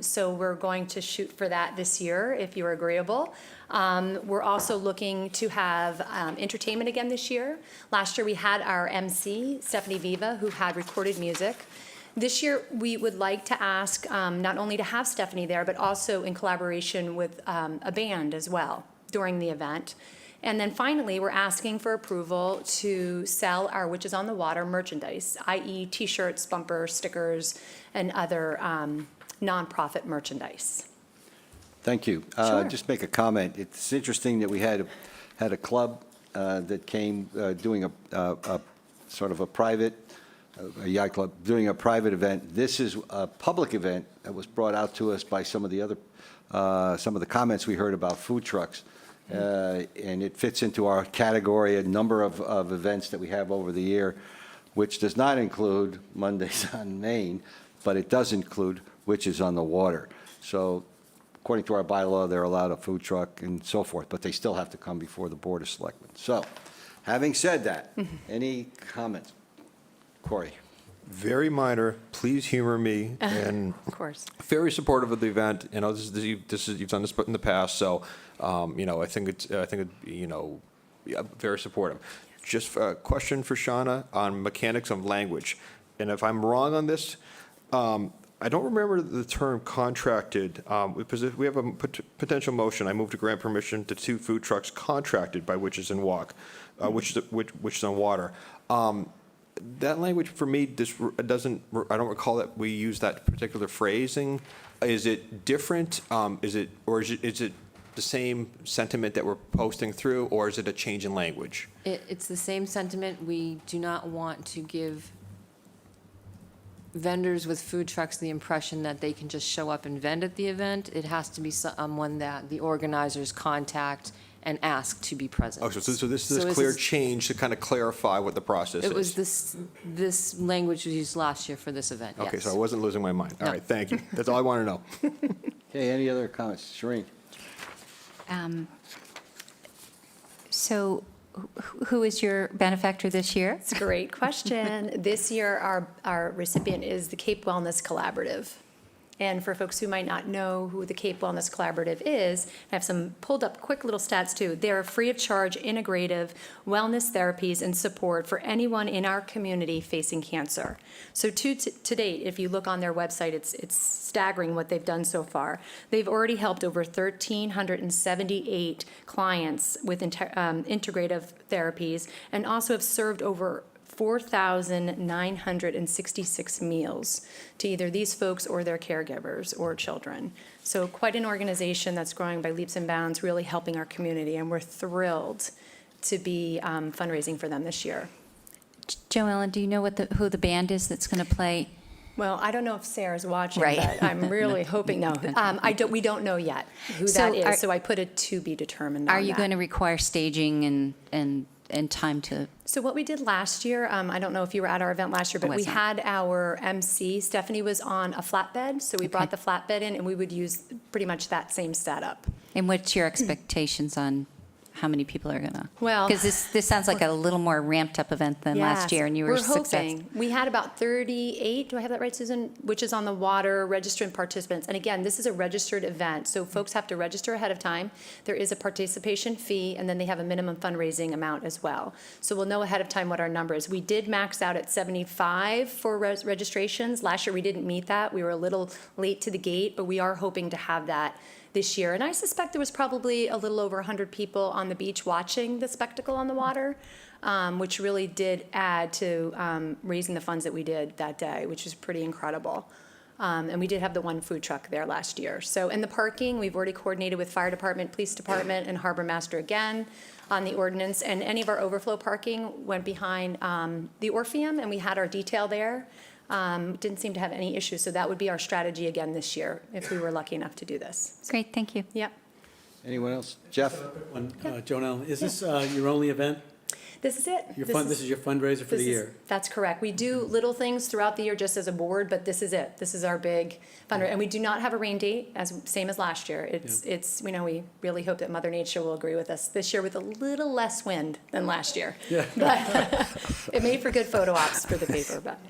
S16: So we're going to shoot for that this year, if you're agreeable. We're also looking to have entertainment again this year. Last year, we had our MC, Stephanie Viva, who had recorded music. This year, we would like to ask not only to have Stephanie there, but also in collaboration with a band as well during the event. And then finally, we're asking for approval to sell our Witches on the Water merchandise, i.e. T-shirts, bumpers, stickers, and other nonprofit merchandise.
S1: Thank you.
S16: Sure.
S1: Just make a comment. It's interesting that we had a club that came doing a sort of a private, a yacht club, doing a private event. This is a public event that was brought out to us by some of the comments we heard about food trucks. And it fits into our category, a number of events that we have over the year, which does not include Mondays on Main, but it does include Witches on the Water. So according to our bylaw, they're allowed a food truck and so forth, but they still have to come before the Board of Selectmen. So, having said that, any comments? Corey?
S15: Very minor, please humor me, and
S16: Of course.
S15: very supportive of the event. You know, you've done this in the past, so, I think yeah, very supportive. Just a question for Shauna on mechanics of language. And if I'm wrong on this, I don't remember the term contracted, because if we have a potential motion, I move to grant permission to 2 food trucks contracted by Witches and Walk, Witches on Water. That language for me I don't recall that we use that particular phrasing. Is it different? Is it the same sentiment that we're posting through, or is it a change in language?
S14: It's the same sentiment. We do not want to give vendors with food trucks the impression that they can just show up and vend at the event. It has to be someone that the organizers contact and ask to be present.
S15: Oh, so this is a clear change to kind of clarify what the process is.
S14: It was this language was used last year for this event, yes.
S15: Okay, so I wasn't losing my mind. All
S14: No.
S15: right, thank you. That's all I want to know.
S1: Okay, any other comments? Shereen?
S2: So who is your benefactor this year?
S16: It's a great question. This year, our recipient is the Cape Wellness Collaborative. And for folks who might not know who the Cape Wellness Collaborative is, I have some pulled up quick little stats too. They're free of charge integrative wellness therapies and support for anyone in our community facing cancer. So to date, if you look on their website, it's staggering what they've done so far. They've already helped over 1,378 clients with integrative therapies, and also have served over 4,966 meals to either these folks or their caregivers or children. So quite an organization that's growing by leaps and bounds, really helping our community, and we're thrilled to be fundraising for them this year.
S2: Joellen, do you know who the band is that's going to play?
S16: Well, I don't know if Sarah's watching,
S2: Right.
S16: but I'm really hoping, no. We don't know yet who that is, so I put a to be determined on that.
S2: Are you going to require staging and time to?
S16: So what we did last year, I don't know if you were at our event last year, but we
S2: wasn't.
S16: had our MC, Stephanie was on a flatbed, so we brought the flatbed in, and we would use pretty much that same setup.
S2: And what's your expectations on how many people are going to?
S16: Well,
S2: because this sounds like a little more ramped up event than last
S16: Yes,
S2: year, and you were
S16: we're
S2: successful.
S16: hoping. We had about 38, do I have that right, Susan? Witches on the Water registered participants. And again, this is a registered event, so folks have to register ahead of time. There is a participation fee, and then they have a minimum fundraising amount as well. So we'll know ahead of time what our number is. We did max out at 75 for registrations. Last year, we didn't meet that. We were a little late to the gate, but we are hoping to have that this year. And I suspect there was probably a little over 100 people on the beach watching the spectacle on the water, which really did add to raising the funds that we did that day, which is pretty incredible. And we did have the one food truck there last year. So in the parking, we've already coordinated with fire department, police department, and harbor master again on the ordinance. And any of our overflow parking went behind the Orpheum, and we had our detail there. Didn't seem to have any issues, so that would be our strategy again this year, if we were lucky enough to do this.
S2: Great, thank you.
S16: Yep.
S1: Anyone else? Jeff?
S3: Joan Allen, is this your only event?
S16: This is it.
S3: This is your fundraiser for the year?
S16: That's correct. We do little things throughout the year just as a board, but this is it. This is our big fundraiser. And we do not have a rain date, same as last year. It's we really hope that Mother Nature will agree with us this year with a little less wind than last year.
S3: Yeah.
S16: But it made for good photo ops for the paper, but.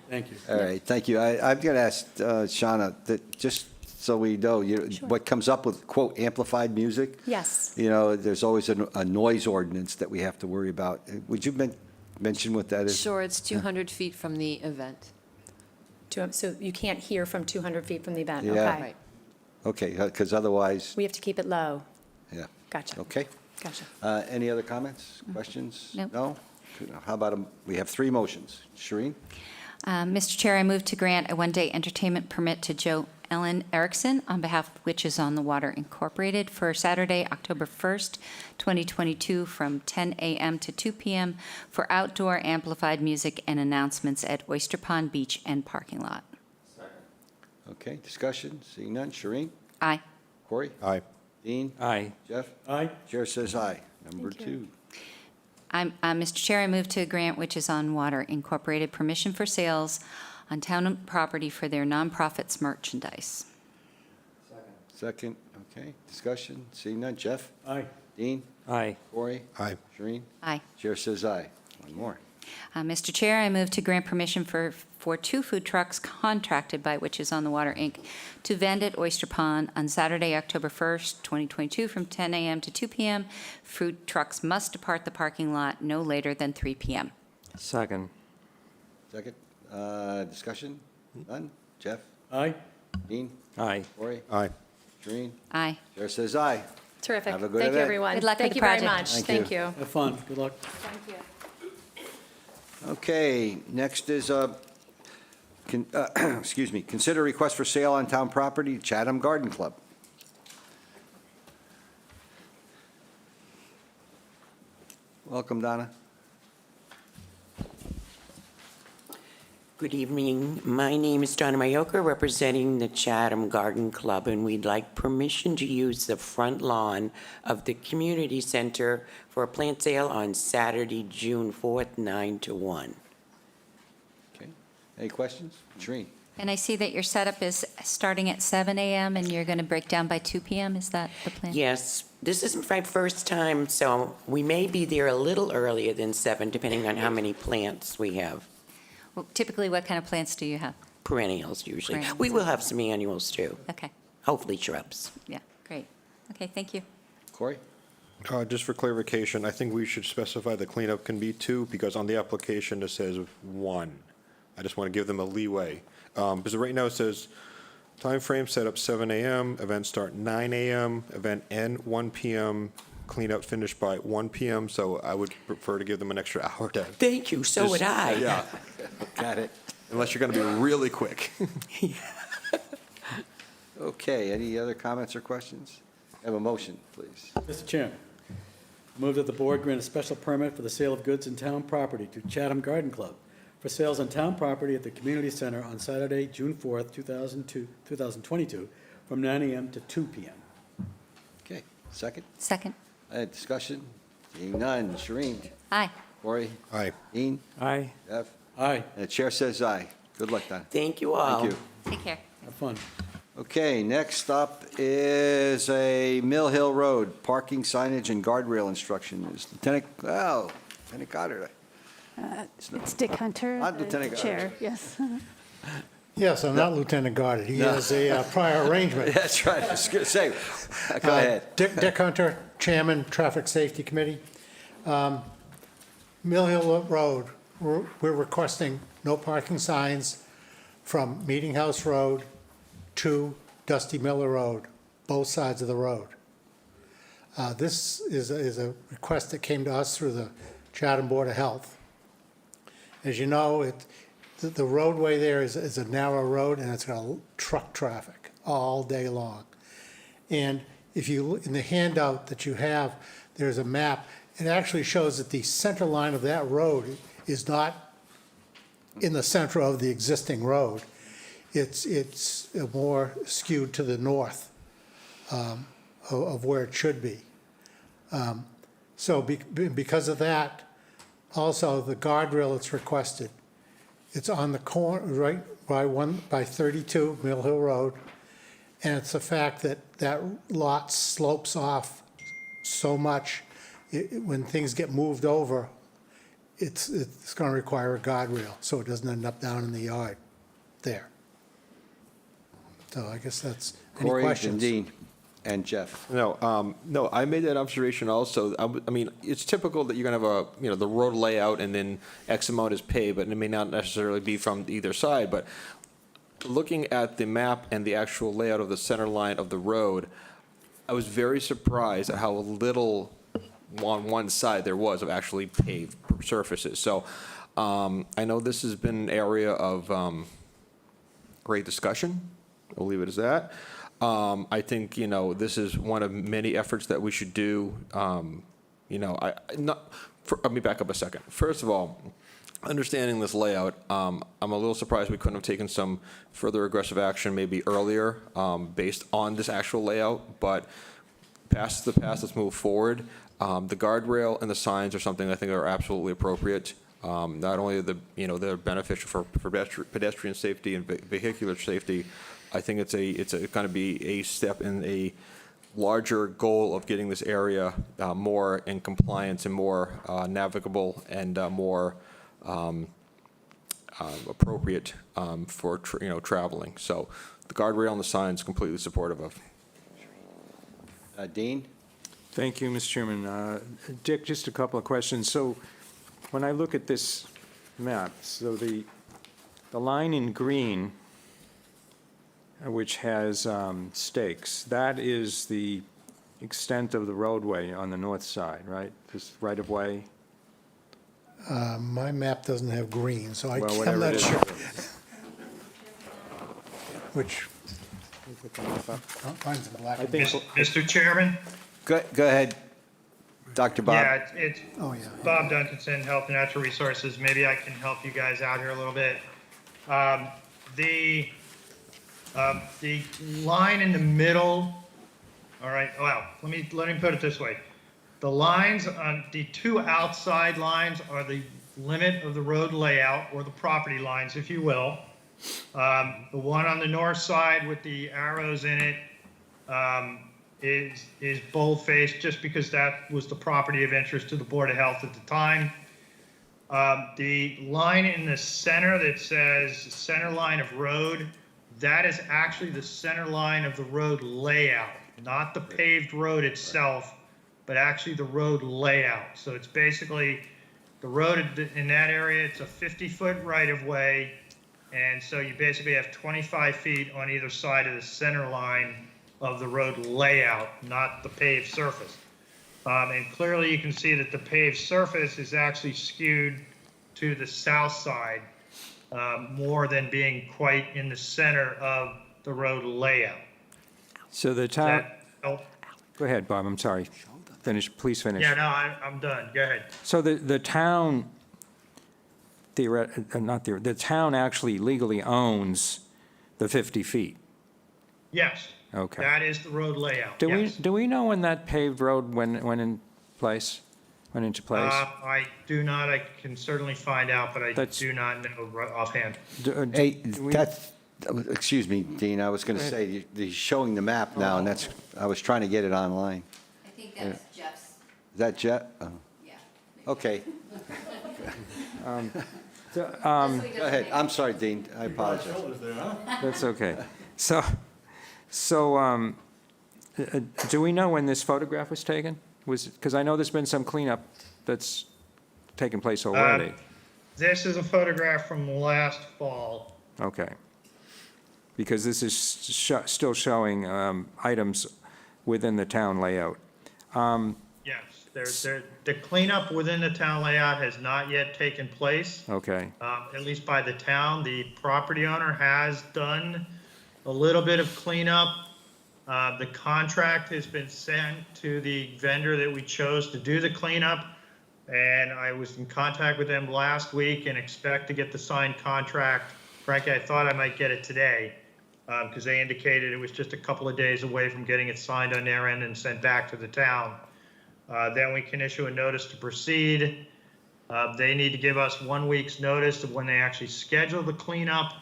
S3: Thank you.
S1: All right, thank you. I'm going to ask Shauna, that just so we know, what comes up with, quote, amplified music?
S16: Yes.
S1: There's always a noise ordinance that we have to worry about. Would you mention what that is?
S14: Sure, it's 200 feet from the event.
S16: So you can't hear from 200 feet from the event?
S1: Yeah.
S16: Okay.
S14: Right.
S1: Okay, because otherwise,
S16: We have to keep it low.
S1: yeah.
S16: Gotcha.
S1: Okay.
S16: Gotcha.
S1: Any other comments, questions?
S2: No.
S1: No? How about, we have three motions. Shereen?
S2: Mr. Chair, I move to grant a one-day entertainment permit to Joe Ellen Erickson on behalf of Witches on the Water Incorporated for Saturday, October 1st, 2022, from 10 a.m. to 2 p.m. for outdoor amplified music and announcements at Oyster Pond Beach and parking lot.
S1: Okay, discussion, seeing none. Shereen?
S2: Aye.
S1: Corey?
S15: Aye.
S1: Dean?
S4: Aye.
S1: Jeff?
S3: Aye.
S1: Chair says aye. Number
S16: Thank
S1: two.
S2: Mr. Chair, I move to grant Witches on Water Incorporated permission for sales on town property for their nonprofits merchandise.
S1: Second, okay, discussion, seeing none. Jeff?
S3: Aye.
S1: Dean?
S4: Aye.
S1: Corey?
S15: Aye.
S1: Shereen?
S2: Aye.
S1: Chair says aye. One more.
S2: Mr. Chair, I move to grant permission for two food trucks contracted by Witches on the Water, Inc. to vend at Oyster Pond on Saturday, October 1st, 2022, from 10 a.m. to 2 p.m. Food trucks must depart the parking lot no later than 3 p.m.
S4: Second.
S1: Second, discussion, none. Jeff?
S3: Aye.
S1: Dean?
S4: Aye.
S1: Corey?
S15: Aye.
S1: Shereen?
S2: Aye.
S1: Chair says aye.
S16: Terrific.
S1: Have a good
S16: Thank you,
S1: event.
S16: everyone.
S2: Good luck with
S16: Thank
S2: the
S16: you very
S2: project.
S16: much.
S1: Thank
S16: Thank
S1: you.
S16: you.
S3: Have fun. Good luck.
S16: Thank you.
S1: Okay, next is, excuse me, consider request for sale on town property, Chatham Garden Club. Welcome, Donna.
S9: Good evening. My name is Donna Mayoka, representing the Chatham Garden Club, and we'd like permission to use the front lawn of the community center for a plant sale on Saturday, June 4th, 9 to 1.
S1: Okay, any questions? Shereen?
S2: And I see that your setup is starting at 7 a.m. and you're going to break down by 2 p.m. Is that the plan?
S9: Yes, this is my first time, so we may be there a little earlier than 7, depending on how many plants we have.
S2: Well, typically, what kind of plants do you have?
S9: Perennials, usually.
S2: Perennials.
S9: We will have some annuals, too.
S2: Okay,
S9: Hopefully shrubs.
S2: yeah, great. Okay, thank you.
S1: Corey?
S15: Just for clarification, I think we should specify the cleanup can be 2, because on the application it says 1. I just want to give them a leeway. Because right now it says, time frame set up 7 a.m., event start 9 a.m., event end 1 p.m., cleanup finished by 1 p.m., so I would prefer to give them an extra hour to.
S9: Thank you, so would I.
S15: Yeah,
S1: Got it.
S15: unless you're going to be really quick.
S1: Okay, any other comments or questions? Have a motion, please.
S3: Mr. Chairman, move that the board grant a special permit for the sale of goods and town property to Chatham Garden Club for sales on town property at the community center on Saturday, June 4th, 2022, from 9 a.m. to 2 p.m.
S1: Okay, second,
S2: Second.
S1: discussion, seeing none. Shereen?
S2: Aye.
S1: Corey?
S15: Aye.
S1: Dean?
S4: Aye.
S1: Jeff?
S3: Aye.
S1: And the chair says aye. Good luck, Don.
S9: Thank you all.
S1: Thank you.
S2: Take care.
S3: Have fun.
S1: Okay, next up is a Mill Hill Road, parking signage and guardrail instruction. Is Lieutenant Goddard.
S8: It's Dick Hunter,
S1: Not
S8: the
S1: Lieutenant
S8: chair,
S1: Goddard.
S8: yes.
S17: Yes, I'm not Lieutenant Goddard. He
S1: No.
S17: has a prior arrangement.
S1: That's right, I was going to say. Go ahead.
S17: Dick Hunter, Chairman, Traffic Safety Committee. Mill Hill Road, we're requesting no parking signs from Meeting House Road to Dusty Miller Road, both sides of the road. This is a request that came to us through the Chatham Board of Health. As you know, the roadway there is a narrow road, and it's got truck traffic all day long. And if you look in the handout that you have, there's a map. It actually shows that the center line of that road is not in the center of the existing road. It's more skewed to the north of where it should be. So because of that, also the guardrail that's requested, it's on the corner, right by 32 Mill Hill Road, and it's the fact that that lot slopes off so much, when things get moved over, it's going to require a guardrail, so it doesn't end up down in the yard there. So I guess that's, any
S1: Corey
S17: questions?
S1: and Dean and Jeff.
S15: No, I made that observation also. I mean, it's typical that you're going to have the road layout and then X amount is paved, but it may not necessarily be from either side. But looking at the map and the actual layout of the center line of the road, I was very surprised at how little on one side there was of actually paved surfaces. So I know this has been an area of great discussion. I'll leave it as that. I think, this is one of many efforts that we should do. Let me back up a second. First of all, understanding this layout, I'm a little surprised we couldn't have taken some further aggressive action maybe earlier based on this actual layout, but past the past, let's move forward. The guardrail and the signs are something I think are absolutely appropriate. Not only are they're beneficial for pedestrian safety and vehicular safety, I think it's going to be a step in a larger goal of getting this area more in compliance and more navigable and more appropriate for traveling. So the guardrail and the signs completely supportive of.
S1: Dean?
S4: Thank you, Mr. Chairman. Dick, just a couple of questions. So when I look at this map, so the line in green, which has stakes, that is the extent of the roadway on the north side, right? This right-of-way?
S17: My map doesn't have green, so
S4: Well,
S17: I'm
S4: whatever
S17: not
S4: it is.
S17: sure. Which, mine's in black.
S4: I think,
S7: Mr. Chairman?
S1: Go ahead, Dr. Bob.
S7: Yeah, it's
S17: Oh, yeah.
S7: Bob Duncanson, Health and Natural Resources. Maybe I can help you guys out here a little bit. The line in the middle, all right, well, let me put it this way. The lines on the two outside lines are the limit of the road layout, or the property lines, if you will. The one on the north side with the arrows in it is bold-faced, just because that was the property of interest to the Board of Health at the time. The line in the center that says center line of road, that is actually the center line of the road layout, not the paved road itself, but actually the road layout. So it's basically the road in that area, it's a 50-foot right-of-way, and so you basically have 25 feet on either side of the center line of the road layout, not the paved surface. And clearly you can see that the paved surface is actually skewed to the south side more than being quite in the center of the road layout.
S4: so the town,
S7: Oh,
S4: go ahead, Bob, I'm sorry. Please finish.
S7: yeah, no, I'm done. Go ahead.
S4: So the town, the town actually legally owns the 50 feet?
S7: Yes.
S4: Okay.
S7: That is the road layout.
S4: Do
S7: yes.
S4: we know when that paved road went into place?
S7: I do not. I can certainly find out, but I
S4: That's-
S7: do not know offhand.
S1: Hey, excuse me, Dean, I was going to say, he's showing the map now, and I was trying to get it online.
S2: I think that's Jeff's.
S1: Is that Jeff? Oh.
S2: Yeah.
S1: Okay,
S4: So,
S1: go ahead. I'm sorry, Dean, I apologize.
S4: That's okay. So, do we know when this photograph was taken? Because I know there's been some cleanup that's taken place already.
S7: This is a photograph from last fall.
S4: Okay. Because this is still showing items within the town layout.
S7: Yes, the cleanup within the town layout has not yet taken place,
S4: Okay,
S7: at least by the town. The property owner has done a little bit of cleanup. The contract has been sent to the vendor that we chose to do the cleanup, and I was in contact with them last week and expect to get the signed contract. Frankly, I thought I might get it today, because they indicated it was just a couple of days away from getting it signed on their end and sent back to the town. Then we can issue a notice to proceed. They need to give us 1 week's notice of when they actually schedule the cleanup.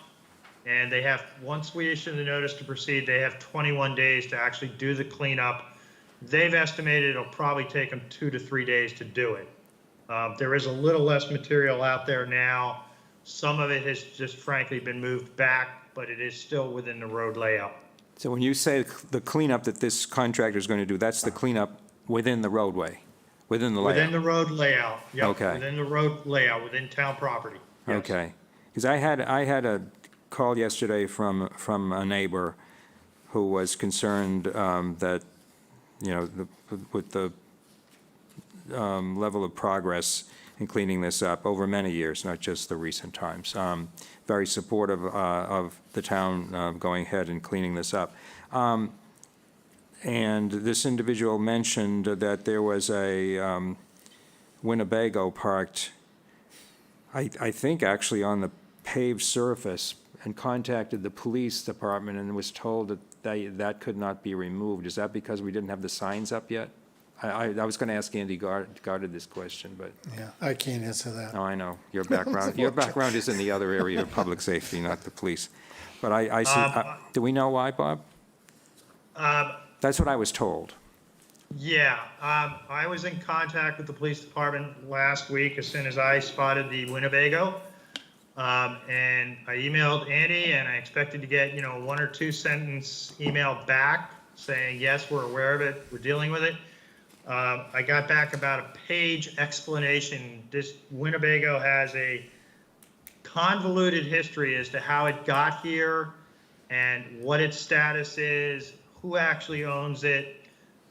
S7: And they have, once we issue the notice to proceed, they have 21 days to actually do the cleanup. They've estimated it'll probably take them 2 to 3 days to do it. There is a little less material out there now. Some of it has just frankly been moved back, but it is still within the road layout.
S4: so when you say the cleanup that this contractor is going to do, that's the cleanup within the roadway, within the layout?
S7: Within the road layout. Yep,
S4: Okay.
S7: within the road layout, within town property. Yes.
S4: Okay, because I had a call yesterday from a neighbor who was concerned that, with the level of progress in cleaning this up over many years, not just the recent times. Very supportive of the town going ahead and cleaning this up. And this individual mentioned that there was a Winnebago parked, I think actually on the paved surface, and contacted the police department and was told that that could not be removed. Is that because we didn't have the signs up yet? I was going to ask Andy Goddard this question, but.
S17: Yeah, I can't answer that.
S4: No, I know. Your background is in the other area of public safety, not the police. But I see, do we know why, Bob? That's what I was told.
S7: Yeah, I was in contact with the police department last week as soon as I spotted the Winnebago. And I emailed Andy, and I expected to get, a 1 or 2 sentence email back saying, yes, we're aware of it, we're dealing with it. I got back about a page explanation. This Winnebago has a convoluted history as to how it got here and what its status is, who actually owns it.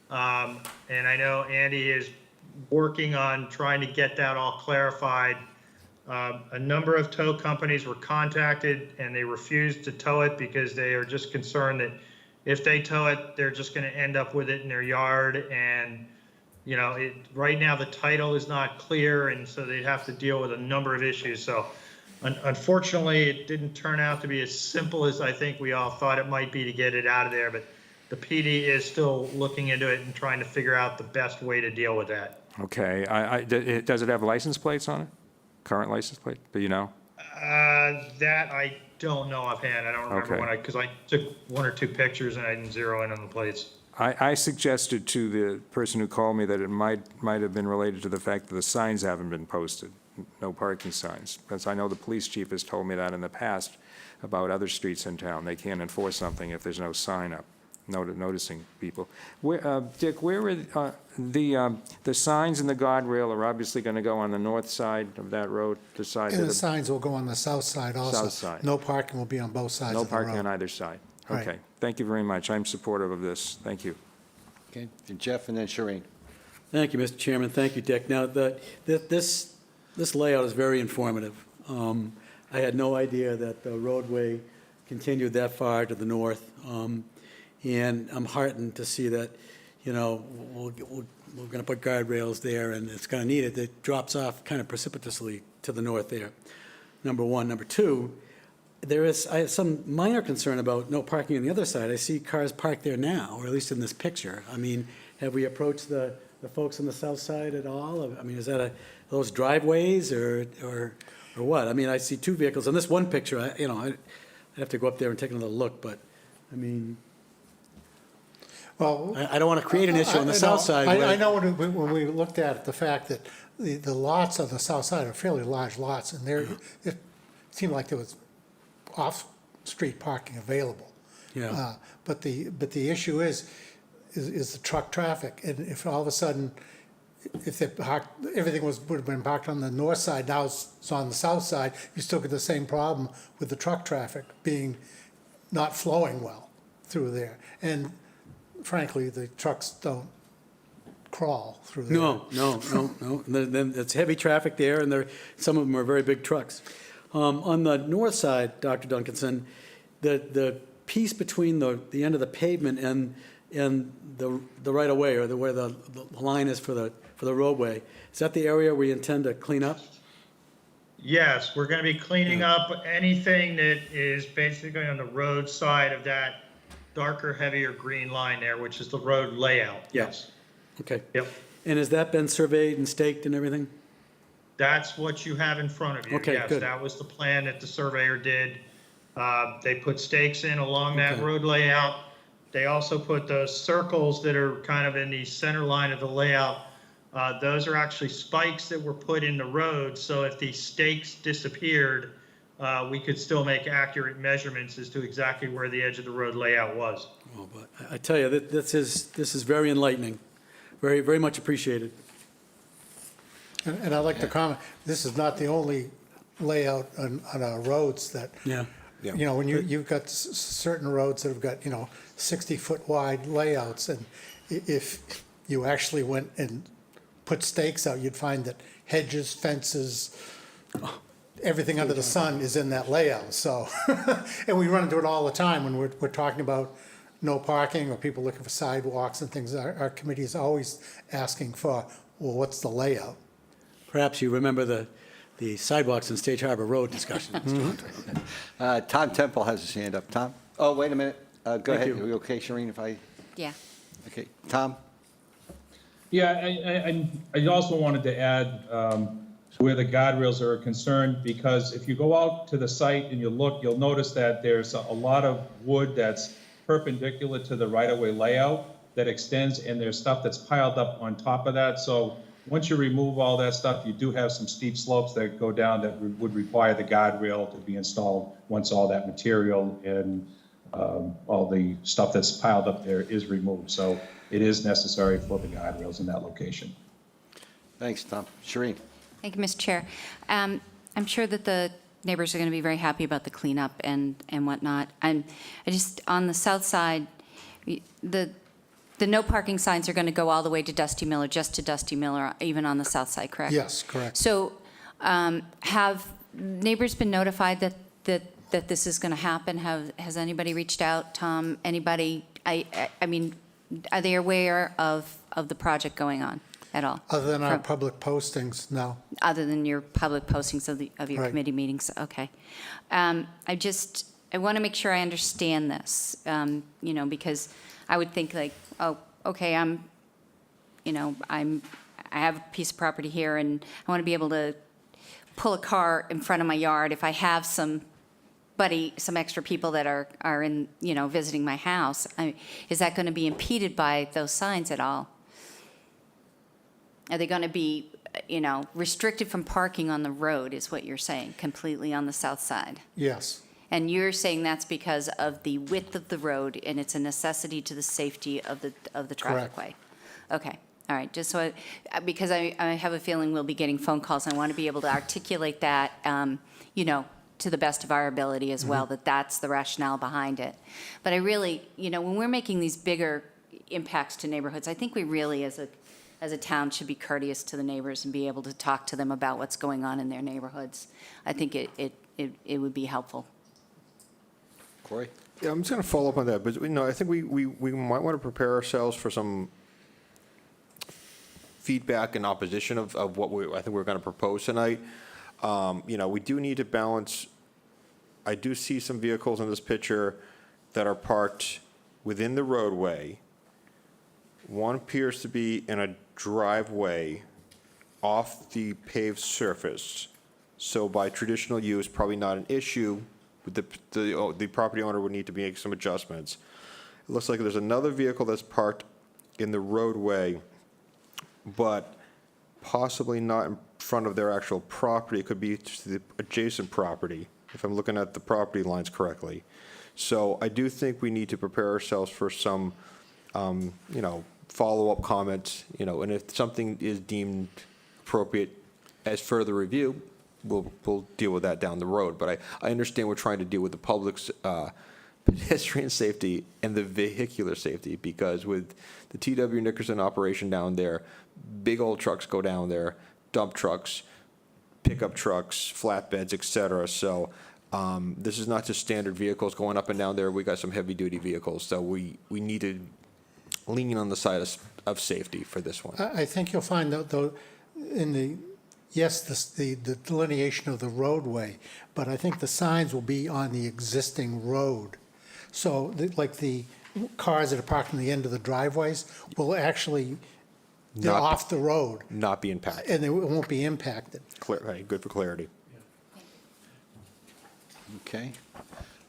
S7: And I know Andy is working on trying to get that all clarified. A number of tow companies were contacted and they refused to tow it because they are just concerned that if they tow it, they're just going to end up with it in their yard. And, right now the title is not clear, and so they have to deal with a number of issues. So unfortunately, it didn't turn out to be as simple as I think we all thought it might be to get it out of there. But the PD is still looking into it and trying to figure out the best way to deal with that.
S4: Okay. Does it have license plates on it? Current license plate? Do you know?
S7: That I don't know offhand. I don't remember
S4: Okay.
S7: because I took 1 or 2 pictures and I didn't zero in on the plates.
S4: I suggested to the person who called me that it might have been related to the fact that the signs haven't been posted, no parking signs. Because I know the police chief has told me that in the past about other streets in town. They can't enforce something if there's no sign up, noticing people. Dick, where are the signs and the guardrail are obviously going to go on the north side of that road, the side
S17: And
S4: of
S17: the signs will go on the south side also.
S4: South side.
S17: No parking will be on both sides of the road.
S4: No parking on either side.
S17: Right.
S4: Okay. Thank you very much. I'm supportive of this. Thank you.
S1: Okay, and Jeff and then Shereen.
S3: Thank you, Mr. Chairman. Thank you, Dick. Now, this layout is very informative. I had no idea that the roadway continued that far to the north. And I'm heartened to see that, we're going to put guardrails there, and it's going to need it. It drops off kind of precipitously to the north there, number one. Number two, I have some minor concern about no parking on the other side. I see cars parked there now, or at least in this picture. I mean, have we approached the folks on the south side at all? I mean, is that those driveways or what? I mean, I see 2 vehicles. In this one picture, I'd have to go up there and take another look, but, I mean,
S17: Well,
S3: I don't want to create an issue on the south side.
S17: I know when we looked at the fact that the lots on the south side are fairly large lots, and it seemed like there was off-street parking available.
S3: Yeah.
S17: But the issue is the truck traffic, and if all of a sudden, if everything would have been parked on the north side, now it's on the south side, you still get the same problem with the truck traffic being not flowing well through there. And frankly, the trucks don't crawl through there.
S3: No. Then it's heavy traffic there, and some of them are very big trucks. On the north side, Dr. Duncanson, the piece between the end of the pavement and the right-of-way, or where the line is for the roadway, is that the area we intend to clean up?
S7: Yes, we're going to be cleaning up anything that is basically on the road side of that darker, heavier green line there, which is the road layout. Yes.
S3: Okay.
S7: Yep.
S3: And has that been surveyed and staked and everything?
S7: That's what you have in front of you.
S3: Okay,
S7: yes,
S3: good.
S7: That was the plan that the surveyor did. They put stakes in along that road layout. They also put those circles that are kind of in the center line of the layout. Those are actually spikes that were put in the road. So if the stakes disappeared, we could still make accurate measurements as to exactly where the edge of the road layout was.
S3: Oh, but I tell you, this is very enlightening. Very, very much appreciated.
S17: And I'd like to comment, this is not the only layout on our roads that
S15: Yeah.
S17: You know, when you've got certain roads that have got, 60-foot wide layouts, and if you actually went and put stakes out, you'd find that hedges, fences, everything under the sun is in that layout, so. And we run into it all the time when we're talking about no parking or people looking for sidewalks and things. Our committee is always asking for, well, what's the layout?
S3: Perhaps you remember the sidewalks in Stage Harbor Road discussion.
S1: Tom Temple has his hand up. Tom? Oh, wait a minute. Go ahead.
S3: you.
S1: Are you okay, Shereen, if I?
S2: Yeah.
S1: Okay. Tom?
S5: Yeah, I also wanted to add where the guardrails are concerned, because if you go out to the site and you look, you'll notice that there's a lot of wood that's perpendicular to the right-of-way layout that extends, and there's stuff that's piled up on top of that. So once you remove all that stuff, you do have some steep slopes that go down that would require the guardrail to be installed once all that material and all the stuff that's piled up there is removed. So it is necessary for the guardrails in that location.
S1: Thanks, Tom. Shereen?
S2: Thank you, Mr. Chair. I'm sure that the neighbors are going to be very happy about the cleanup and whatnot. I just, on the south side, the no parking signs are going to go all the way to Dusty Miller, just to Dusty Miller, even on the south side, correct?
S17: Yes, correct.
S2: So have neighbors been notified that this is going to happen? Has anybody reached out, Tom? Anybody? I mean, are they aware of the project going on at all?
S17: Other than our public postings, no.
S2: Other than your public postings of your
S17: Right.
S2: committee meetings, okay. I want to make sure I understand this, because I would think like, oh, okay, I have a piece of property here, and I want to be able to pull a car in front of my yard if I have some extra people that are in, visiting my house. Is that going to be impeded by those signs at all? Are they going to be, restricted from parking on the road, is what you're saying, completely on the south side?
S17: Yes.
S2: And you're saying that's because of the width of the road, and it's a necessity to the safety of the
S17: Correct.
S2: trafficway? Okay, all right, just so, because I have a feeling we'll be getting phone calls, I want to be able to articulate that, to the best of our ability as well, that that's the rationale behind it. But I really, when we're making these bigger impacts to neighborhoods, I think we really, as a town, should be courteous to the neighbors and be able to talk to them about what's going on in their neighborhoods. I think it would be helpful.
S1: Corey?
S15: Yeah, I'm just going to follow up on that, but, I think we might want to prepare ourselves for some feedback and opposition of what I think we're going to propose tonight. We do need to balance, I do see some vehicles in this picture that are parked within the roadway. One appears to be in a driveway off the paved surface. So by traditional use, probably not an issue. The property owner would need to make some adjustments. It looks like there's another vehicle that's parked in the roadway, but possibly not in front of their actual property. It could be to the adjacent property, if I'm looking at the property lines correctly. So I do think we need to prepare ourselves for some, follow-up comments, and if something is deemed appropriate as further review, we'll deal with that down the road. But I understand we're trying to deal with the public's pedestrian safety and the vehicular safety, because with the TW Nickerson operation down there, big old trucks go down there, dump trucks, pickup trucks, flatbeds, et cetera. So this is not just standard vehicles going up and down there. We got some heavy-duty vehicles, so we need to lean on the side of safety for this one.
S17: I think you'll find, though, in the delineation of the roadway, but I think the signs will be on the existing road. So, like the cars that are parked on the end of the driveways will actually, they're off the road,
S15: Not be impacted.
S17: and they won't be impacted.
S15: Right, good for clarity.
S1: Okay.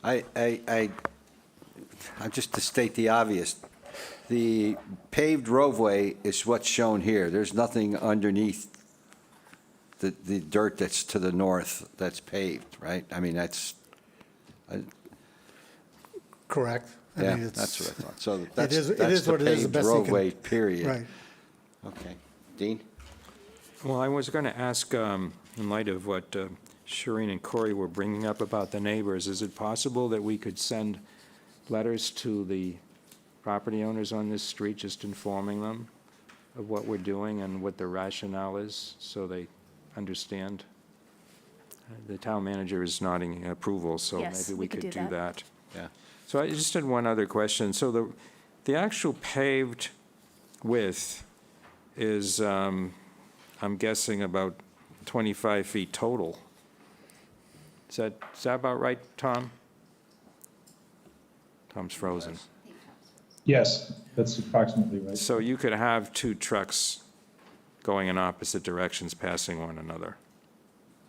S1: I'm just to state the obvious, the paved roadway is what's shown here. There's nothing underneath the dirt that's to the north that's paved, right? I mean, that's,
S17: Correct. I
S1: yeah,
S17: mean, it's-
S1: that's what I thought. So
S17: It
S1: that's
S17: is
S1: the
S17: what it is, the
S1: paved
S17: best you can-
S1: roadway, period.
S17: Right.
S1: Okay. Dean?
S4: Well, I was going to ask, in light of what Shireen and Corey were bringing up about the neighbors. Is it possible that we could send letters to the property owners on this street, just informing them of what we're doing and what the rationale is, so they understand? The town manager is nodding approval, so
S8: Yes,
S4: maybe we could do that.
S1: Yeah.
S4: So I just had one other question. So the actual paved width is, I'm guessing, about 25 feet total. Is that about right, Tom? Tom's frozen.
S5: Yes, that's approximately right.
S4: So you could have two trucks going in opposite directions, passing one another.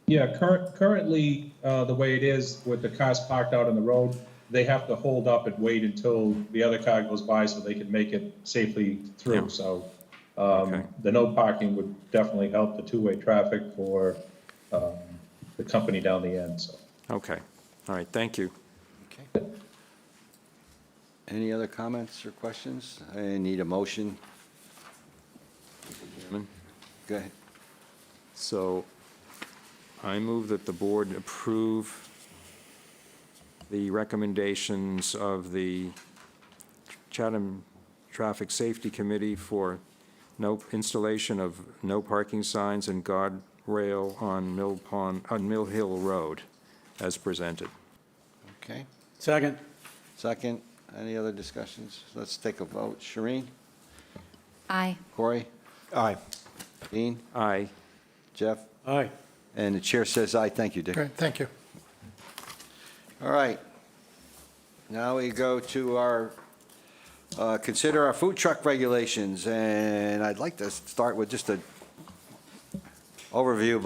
S5: Yeah, currently, the way it is with the cars parked out on the road, they have to hold up and wait until the other car goes by so they can make it safely through.
S4: Yeah.
S5: So
S4: Okay.
S5: the no parking would definitely help the two-way traffic for the company down the end, so.
S4: Okay. All right, thank you.
S1: Okay. Any other comments or questions? I need a motion.
S4: Chairman?
S1: Go ahead.
S4: So I move that the board approve the recommendations of the Chatham Traffic Safety Committee for no installation of no parking signs and guardrail on Mill Hill Road as presented.
S1: Okay.
S3: Second.
S1: Second. Any other discussions? Let's take a vote. Shireen?
S2: Aye.
S1: Corey?
S15: Aye.
S1: Dean?
S4: Aye.
S1: Jeff?
S3: Aye.
S1: And the chair says aye. Thank you, Dick.
S17: Great, thank you.
S1: All right. Now we go to our, consider our food truck regulations, and I'd like to start with just a overview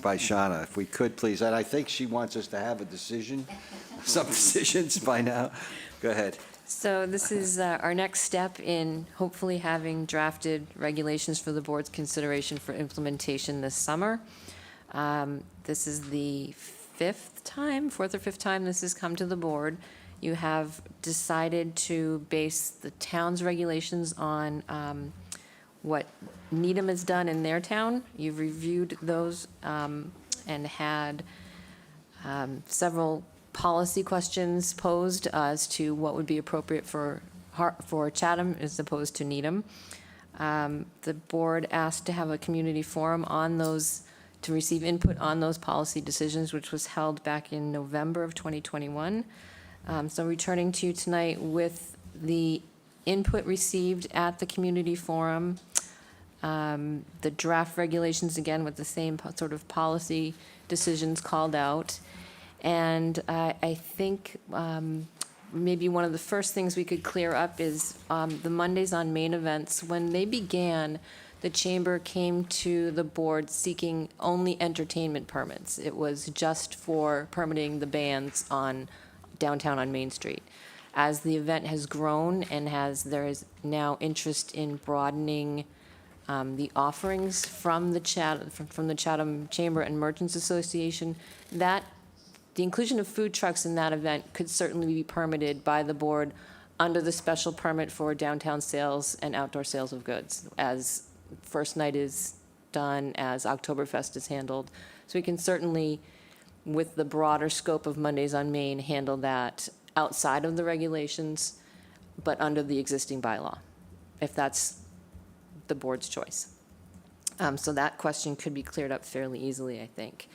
S1: by Shauna, if we could, please. And I think she wants us to have a decision, some decisions by now. Go ahead.
S14: So this is our next step in hopefully having drafted regulations for the board's consideration for implementation this summer. This is the fourth or fifth time this has come to the board. You have decided to base the town's regulations on what Needham has done in their town. You've reviewed those and had several policy questions posed as to what would be appropriate for Chatham as opposed to Needham. The board asked to have a community forum on those, to receive input on those policy decisions, which was held back in November of 2021. So returning to you tonight with the input received at the community forum, the draft regulations, again, with the same sort of policy decisions called out. And I think maybe one of the first things we could clear up is the Mondays on Main events. When they began, the chamber came to the board seeking only entertainment permits. It was just for permitting the bands on downtown on Main Street. As the event has grown and there is now interest in broadening the offerings from the Chatham Chamber and Merchants Association, the inclusion of food trucks in that event could certainly be permitted by the board under the special permit for downtown sales and outdoor sales of goods, as first night is done, as Oktoberfest is handled. So we can certainly, with the broader scope of Mondays on Main, handle that outside of the regulations, but under the existing bylaw, if that's the board's choice. So that question could be cleared up fairly easily, I think.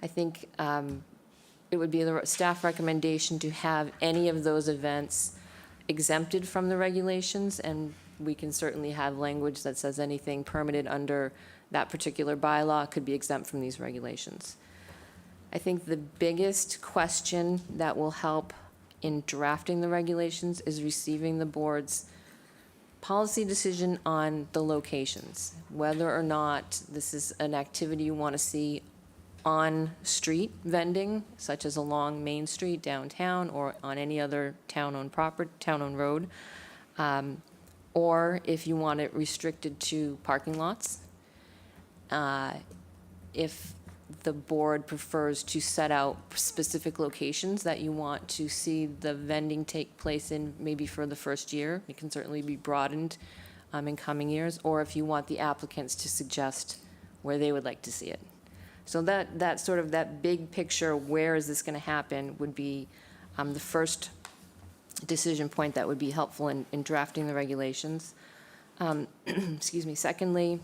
S14: I think it would be the staff recommendation to have any of those events exempted from the regulations, and we can certainly have language that says anything permitted under that particular bylaw could be exempt from these regulations. I think the biggest question that will help in drafting the regulations is receiving the board's policy decision on the locations, whether or not this is an activity you want to see on-street vending, such as along Main Street downtown or on any other town-owned road, or if you want it restricted to parking lots. If the board prefers to set out specific locations that you want to see the vending take place in, maybe for the first year, it can certainly be broadened in coming years, or if you want the applicants to suggest where they would like to see it. So that sort of that big picture, where is this going to happen, would be the first decision point that would be helpful in drafting the regulations. Excuse me. Secondly,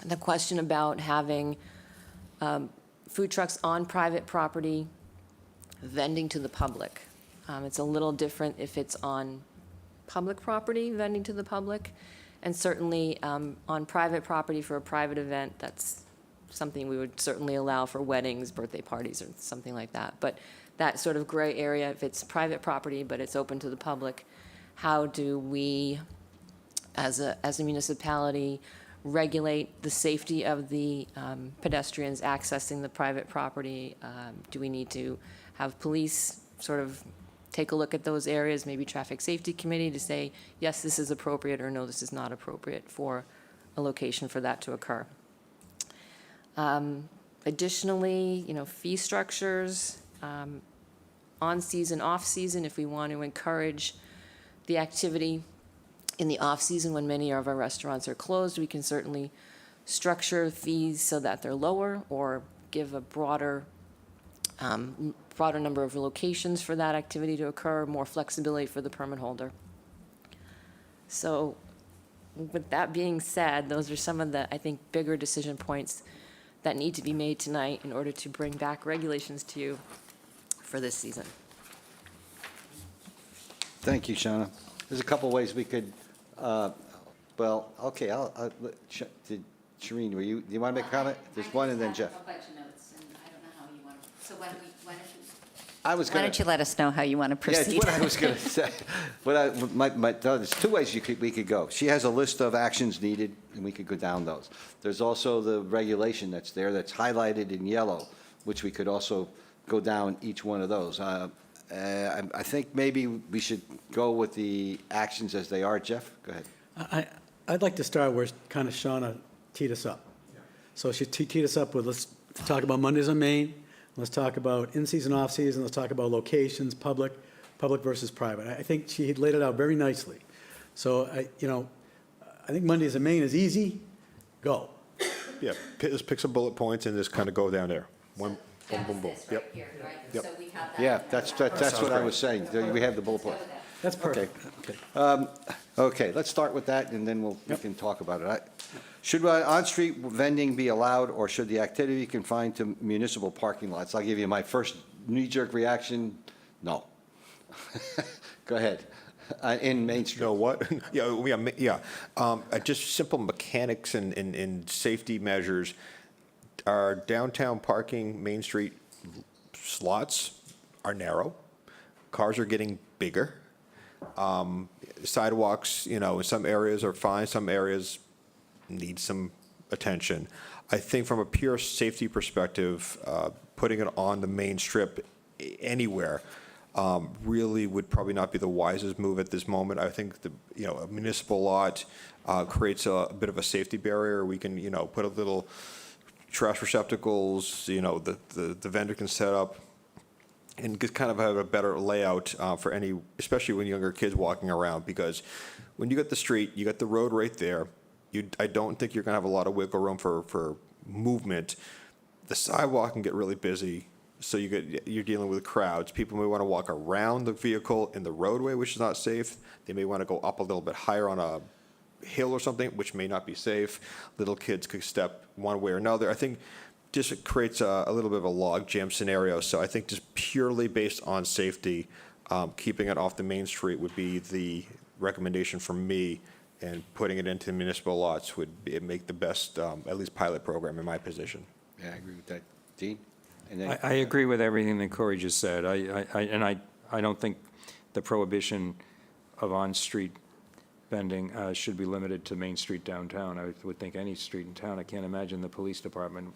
S14: the question about having food trucks on private property vending to the public. It's a little different if it's on public property vending to the public, and certainly on private property for a private event, that's something we would certainly allow for weddings, birthday parties, or something like that. But that sort of gray area, if it's private property but it's open to the public, how do we, as a municipality, regulate the safety of the pedestrians accessing the private property? Do we need to have police sort of take a look at those areas, maybe traffic safety committee, to say, yes, this is appropriate, or no, this is not appropriate for a location for that to occur? Additionally, fee structures, on-season, off-season, if we want to encourage the activity in the off-season when many of our restaurants are closed, we can certainly structure fees so that they're lower, or give a broader number of locations for that activity to occur, more flexibility for the permit holder. So with that being said, those are some of the, I think, bigger decision points that need to be made tonight in order to bring back regulations to you for this season.
S1: Thank you, Shauna. There's a couple ways we could, well, okay, did Shereen, do you want to make a comment? There's one, and then Jeff.
S2: a bunch of notes, and I don't know how you want to, so why don't
S1: Why
S2: don't you let us know how you want to
S1: Yeah,
S2: proceed?
S1: it's what I was going to say. There's two ways we could go. She has a list of actions needed, and we could go down those. There's also the regulation that's there that's highlighted in yellow, which we could also go down each one of those. I think maybe we should go with the actions as they are. Jeff, go ahead.
S3: I'd like to start where kind of Shauna teed us up. So she teed us up with, let's talk about Mondays on Main, let's talk about in-season, off-season, let's talk about locations, public versus private. I think she had laid it out very nicely. So, I think Mondays on Main is easy, go.
S15: Yeah, just pick some bullet points and just kind of go down there. One, boom, boom, boom. Yep. Yep.
S2: So we have that.
S1: Yeah, that's what I was saying. We have the bullet point.
S3: That's perfect.
S1: Okay, let's start with that, and then we can talk about it. Should on-street vending be allowed, or should the activity be confined to municipal parking lots? I'll give you my first knee-jerk reaction, no. Go ahead. In Main Street.
S15: You know what? Just simple mechanics and safety measures. Our downtown parking, Main Street slots are narrow. Cars are getting bigger. Sidewalks, in some areas are fine, some areas need some attention. I think from a pure safety perspective, putting it on the main strip anywhere really would probably not be the wisest move at this moment. I think a municipal lot creates a bit of a safety barrier. We can, put a little trash receptacles, the vendor can set up and just kind of have a better layout for especially when younger kids walking around, because when you got the street, you got the road right there. I don't think you're going to have a lot of wiggle room for movement. The sidewalk can get really busy, so you're dealing with crowds. People may want to walk around the vehicle in the roadway, which is not safe. They may want to go up a little bit higher on a hill or something, which may not be safe. Little kids could step one way or another. I think just creates a little bit of a log jam scenario. So I think just purely based on safety, keeping it off the main street would be the recommendation from me, and putting it into municipal lots would make the best, at least pilot program in my position.
S1: Yeah, I agree with that. Dean? And then,
S4: I agree with everything that Corey just said. I don't think the prohibition of on-street vending should be limited to Main Street downtown. I would think any street in town. I can't imagine the police department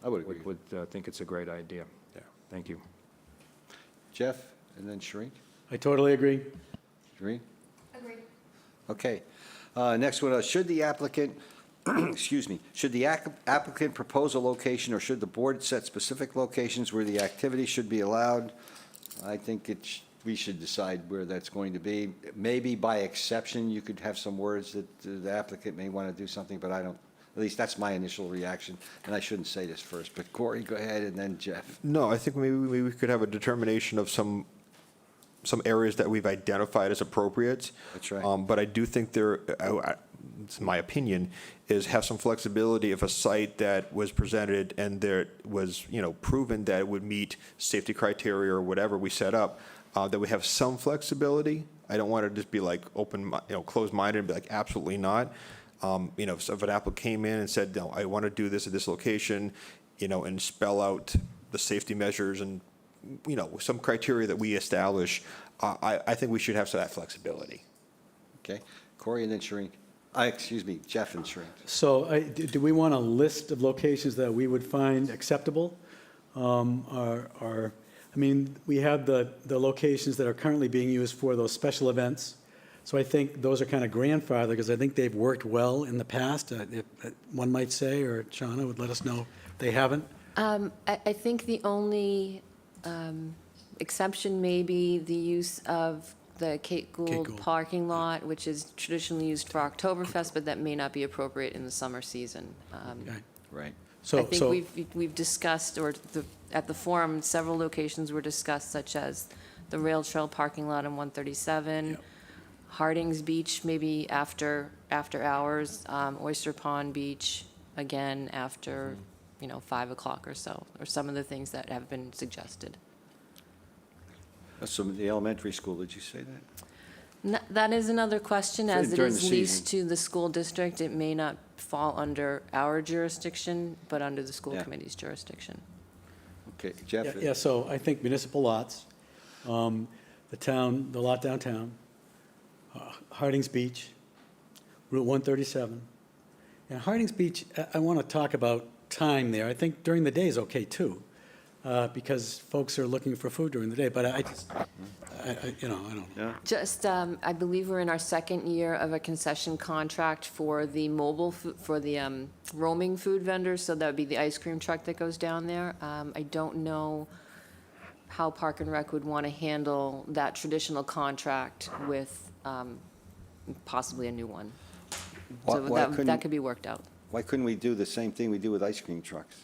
S4: would think it's a great idea.
S15: Yeah.
S4: Thank you.
S1: Jeff, and then Shereen?
S3: I totally agree.
S1: Shereen?
S2: Agreed.
S1: Okay. Next one, should the applicant, should the applicant propose a location, or should the board set specific locations where the activity should be allowed? I think we should decide where that's going to be. Maybe by exception, you could have some words that the applicant may want to do something, but At least that's my initial reaction, and I shouldn't say this first, but Corey, go ahead, and then Jeff.
S15: No, I think maybe we could have a determination of some areas that we've identified as appropriate.
S1: That's right.
S15: But I do think it's my opinion, is have some flexibility if a site that was presented and there was, proven that it would meet safety criteria or whatever we set up, that we have some flexibility. I don't want to just be like closed-minded and be like, absolutely not. If an applicant came in and said, no, I want to do this at this location, and spell out the safety measures and, some criteria that we establish, I think we should have some of that flexibility.
S1: Okay, Corey and then Shereen. Excuse me, Jeff and Shereen.
S3: So do we want a list of locations that we would find acceptable? We have the locations that are currently being used for those special events. So I think those are kind of grandfathered because I think they've worked well in the past, one might say, or Shauna would let us know if they haven't.
S14: I think the only exception may be the use of the Kate Gould parking lot, which is traditionally used for Oktoberfest, but that may not be appropriate in the summer season.
S3: Okay.
S1: Right.
S14: I think we've discussed, or at the forum, several locations were discussed, such as the rail trail parking lot on 137, Harding's Beach, maybe after hours, Oyster Pond Beach, again, after, 5 o'clock or so, or some of the things that have been suggested.
S1: That's the elementary school, did you say that?
S14: That is another question, as it
S1: During
S14: is
S1: the
S14: leased to the school district, it may not fall under our jurisdiction, but under the school
S1: Yeah.
S14: committee's jurisdiction.
S1: Okay, Jeff?
S3: Yeah, so I think municipal lots, the lot downtown, Harding's Beach, Route 137. And Harding's Beach, I want to talk about time there. I think during the day is okay, too, because folks are looking for food during the day, but I don't know.
S1: Yeah.
S14: Just, I believe we're in our second year of a concession contract for the roaming food vendors, so that would be the ice cream truck that goes down there. I don't know how Park and Rec would want to handle that traditional contract with possibly a new one. So that could be worked out.
S1: Why couldn't we do the same thing we do with ice cream trucks?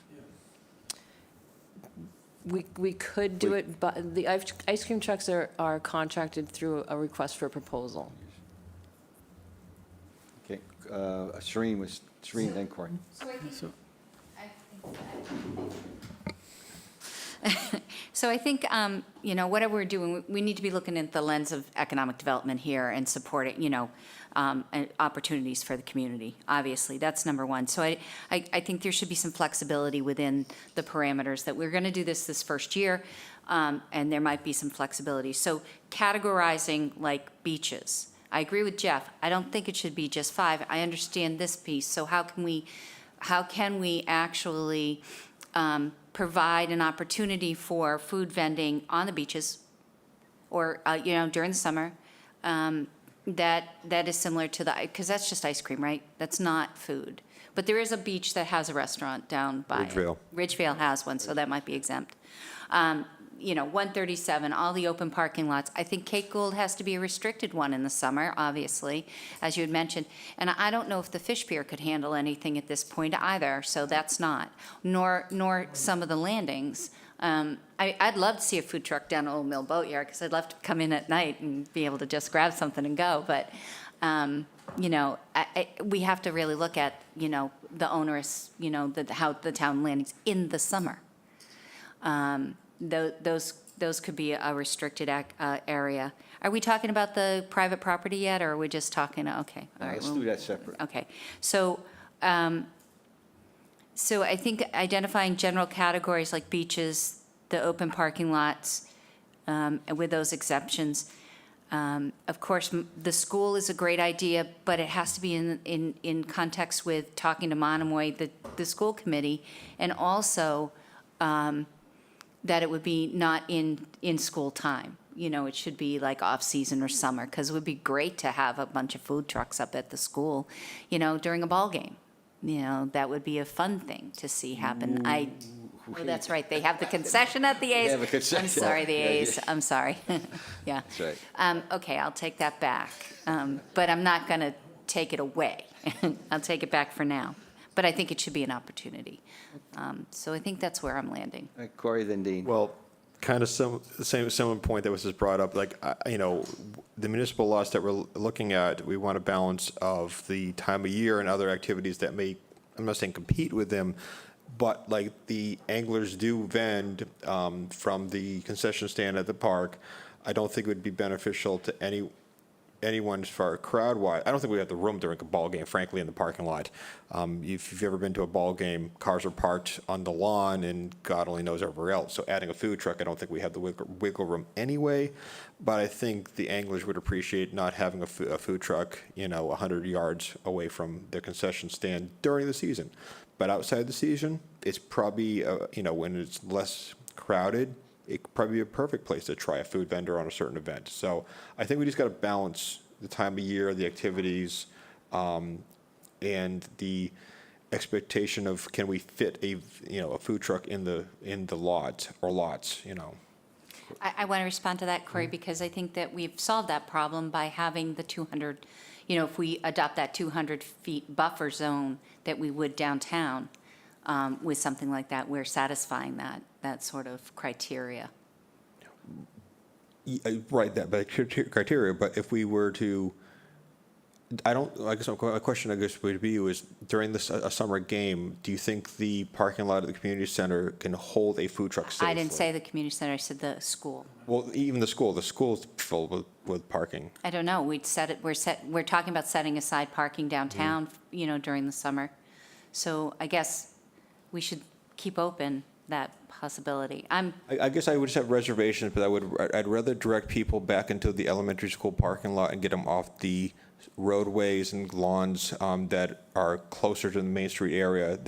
S14: We could do it, but the ice cream trucks are contracted through a request for proposal.
S1: Okay, Shereen, then Corey.
S2: So I think, whatever we're doing, we need to be looking at the lens of economic development here and supporting, and opportunities for the community. Obviously, that's number one. So I think there should be some flexibility within the parameters that we're going to do this first year, and there might be some flexibility. So categorizing like beaches. I agree with Jeff. I don't think it should be just 5. I understand this piece. So how can we actually provide an opportunity for food vending on the beaches or, during the summer, that is similar to because that's just ice cream, right? That's not food. But there is a beach that has a restaurant down by it.
S15: Ridgevale.
S2: Ridgevale has one, so that might be exempt. 137, all the open parking lots. I think Kate Gould has to be a restricted one in the summer, obviously, as you had mentioned. And I don't know if the fish pier could handle anything at this point either, so that's not, nor some of the landings. I'd love to see a food truck down Old Mill Boatyard, because I'd love to come in at night and be able to just grab something and go. But, we have to really look at, the onerous, how the town landings in the summer. Those could be a restricted area. Are we talking about the private property yet, or are we just talking, okay. All right,
S1: Let's do that separate.
S2: Okay, so I think identifying general categories like beaches, the open parking lots, with those exceptions. Of course, the school is a great idea, but it has to be in context with talking to Monomoy, the school committee, and also that it would be not in school time. It should be like off-season or summer, because it would be great to have a bunch of food trucks up at the school, during a ball game. That would be a fun thing to see happen. Oh, that's right, they have the concession at the A's.
S1: They have a concession.
S2: I'm sorry, the
S1: Yeah,
S2: A's, I'm sorry. Yeah.
S1: That's right.
S2: Okay, I'll take that back, but I'm not going to take it away. I'll take it back for now. But I think it should be an opportunity. So I think that's where I'm landing.
S1: All right, Corey, then Dean.
S15: Well, kind of similar point that was just brought up, like, the municipal lots that we're looking at, we want a balance of the time of year and other activities that may, I'm not saying compete with them, but like the anglers do vend from the concession stand at the park. I don't think it would be beneficial to anyone as far crowd-wise. I don't think we have the room during a ball game, frankly, in the parking lot. If you've ever been to a ball game, cars are parked on the lawn, and God only knows everywhere else. So adding a food truck, I don't think we have the wiggle room anyway. But I think the anglers would appreciate not having a food truck, 100 yards away from their concession stand during the season. But outside the season, it's probably, when it's less crowded, it could probably be a perfect place to try a food vendor on a certain event. So I think we just got to balance the time of year, the activities, and the expectation of can we fit a food truck in the lot or lots.
S2: I want to respond to that, Corey, because I think that we've solved that problem by having the 200, if we adopt that 200 feet buffer zone that we would downtown with something like that, we're satisfying that sort of criteria.
S15: Right, that criteria. But if we were to, I guess a question would be is during a summer game, do you think the parking lot at the community center can hold a food truck safely?
S2: I didn't say the community center, I said the school.
S15: Well, even the school's full with parking.
S2: I don't know, we're talking about setting aside parking downtown, during the summer. So I guess we should keep open that possibility.
S15: I guess I would just have reservations, but I'd rather direct people back into the elementary school parking lot and get them off the roadways and lawns that are closer to the Main Street area.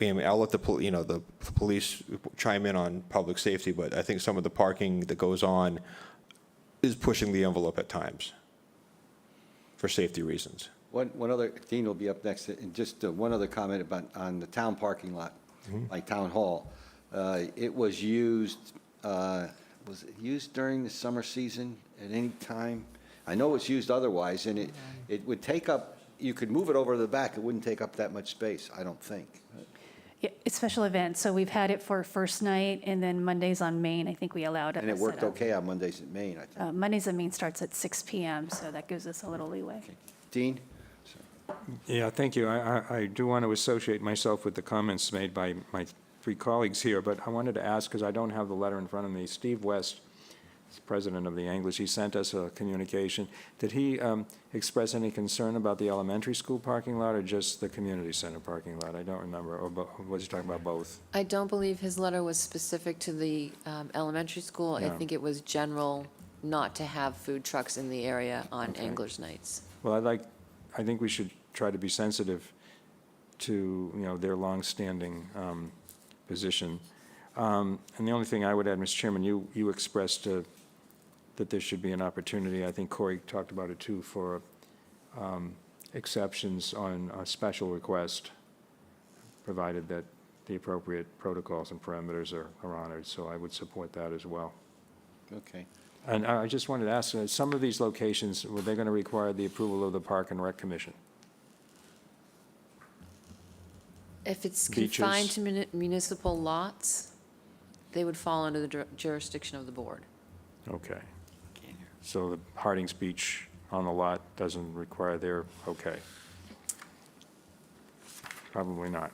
S15: I'll let the police chime in on public safety, but I think some of the parking that goes on is pushing the envelope at times for safety reasons.
S1: One other, Dean will be up next, and just one other comment on the town parking lot, like Town Hall. It was used during the summer season at any time? I know it's used otherwise, and it would take up, you could move it over to the back, it wouldn't take up that much space, I don't think.
S8: Yeah, it's special events, so we've had it for first night, and then Mondays on Main, I think we allowed it.
S1: And it worked okay on Mondays at Main, I think.
S8: Mondays on Main starts at 6 PM, so that gives us a little leeway.
S1: Dean?
S4: Yeah, thank you. I do want to associate myself with the comments made by my three colleagues here, but I wanted to ask, because I don't have the letter in front of me, Steve West, president of the Anglers, he sent us a communication. Did he express any concern about the elementary school parking lot or just the community center parking lot? I don't remember, or was he talking about both?
S14: I don't believe his letter was specific to the elementary school. I
S4: Yeah.
S14: think it was general not to have food trucks in the area on Anglers Nights.
S4: Well, I think we should try to be sensitive to, their longstanding position. And the only thing I would add, Mr. Chairman, you expressed that there should be an opportunity, I think Corey talked about it too, for exceptions on a special request, provided that the appropriate protocols and parameters are honored. So I would support that as well.
S1: Okay.
S4: And I just wanted to ask, some of these locations, were they going to require the approval of the Park and Rec Commission?
S14: If it's
S4: Beaches.
S14: confined to municipal lots, they would fall under the jurisdiction of the board.
S4: Okay. So the Harding's Beach on the lot doesn't require their, okay. Probably not.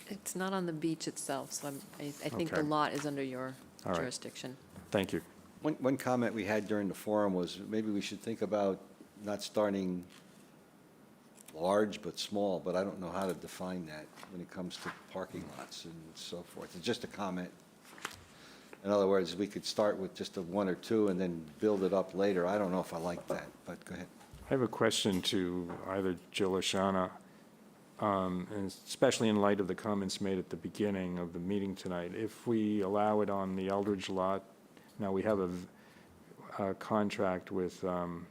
S14: It's not on the beach itself, so I think the
S4: Okay.
S14: lot is under your
S4: All right.
S14: jurisdiction.
S4: Thank you.
S1: One comment we had during the forum was maybe we should think about not starting large but small, but I don't know how to define that when it comes to parking lots and so forth. It's just a comment. In other words, we could start with just a one or two and then build it up later. I don't know if I like that, but go ahead.
S4: I have a question to either Jill or Shawna, and especially in light of the comments made at the beginning of the meeting tonight. If we allow it on the Eldridge lot, now we have a contract with the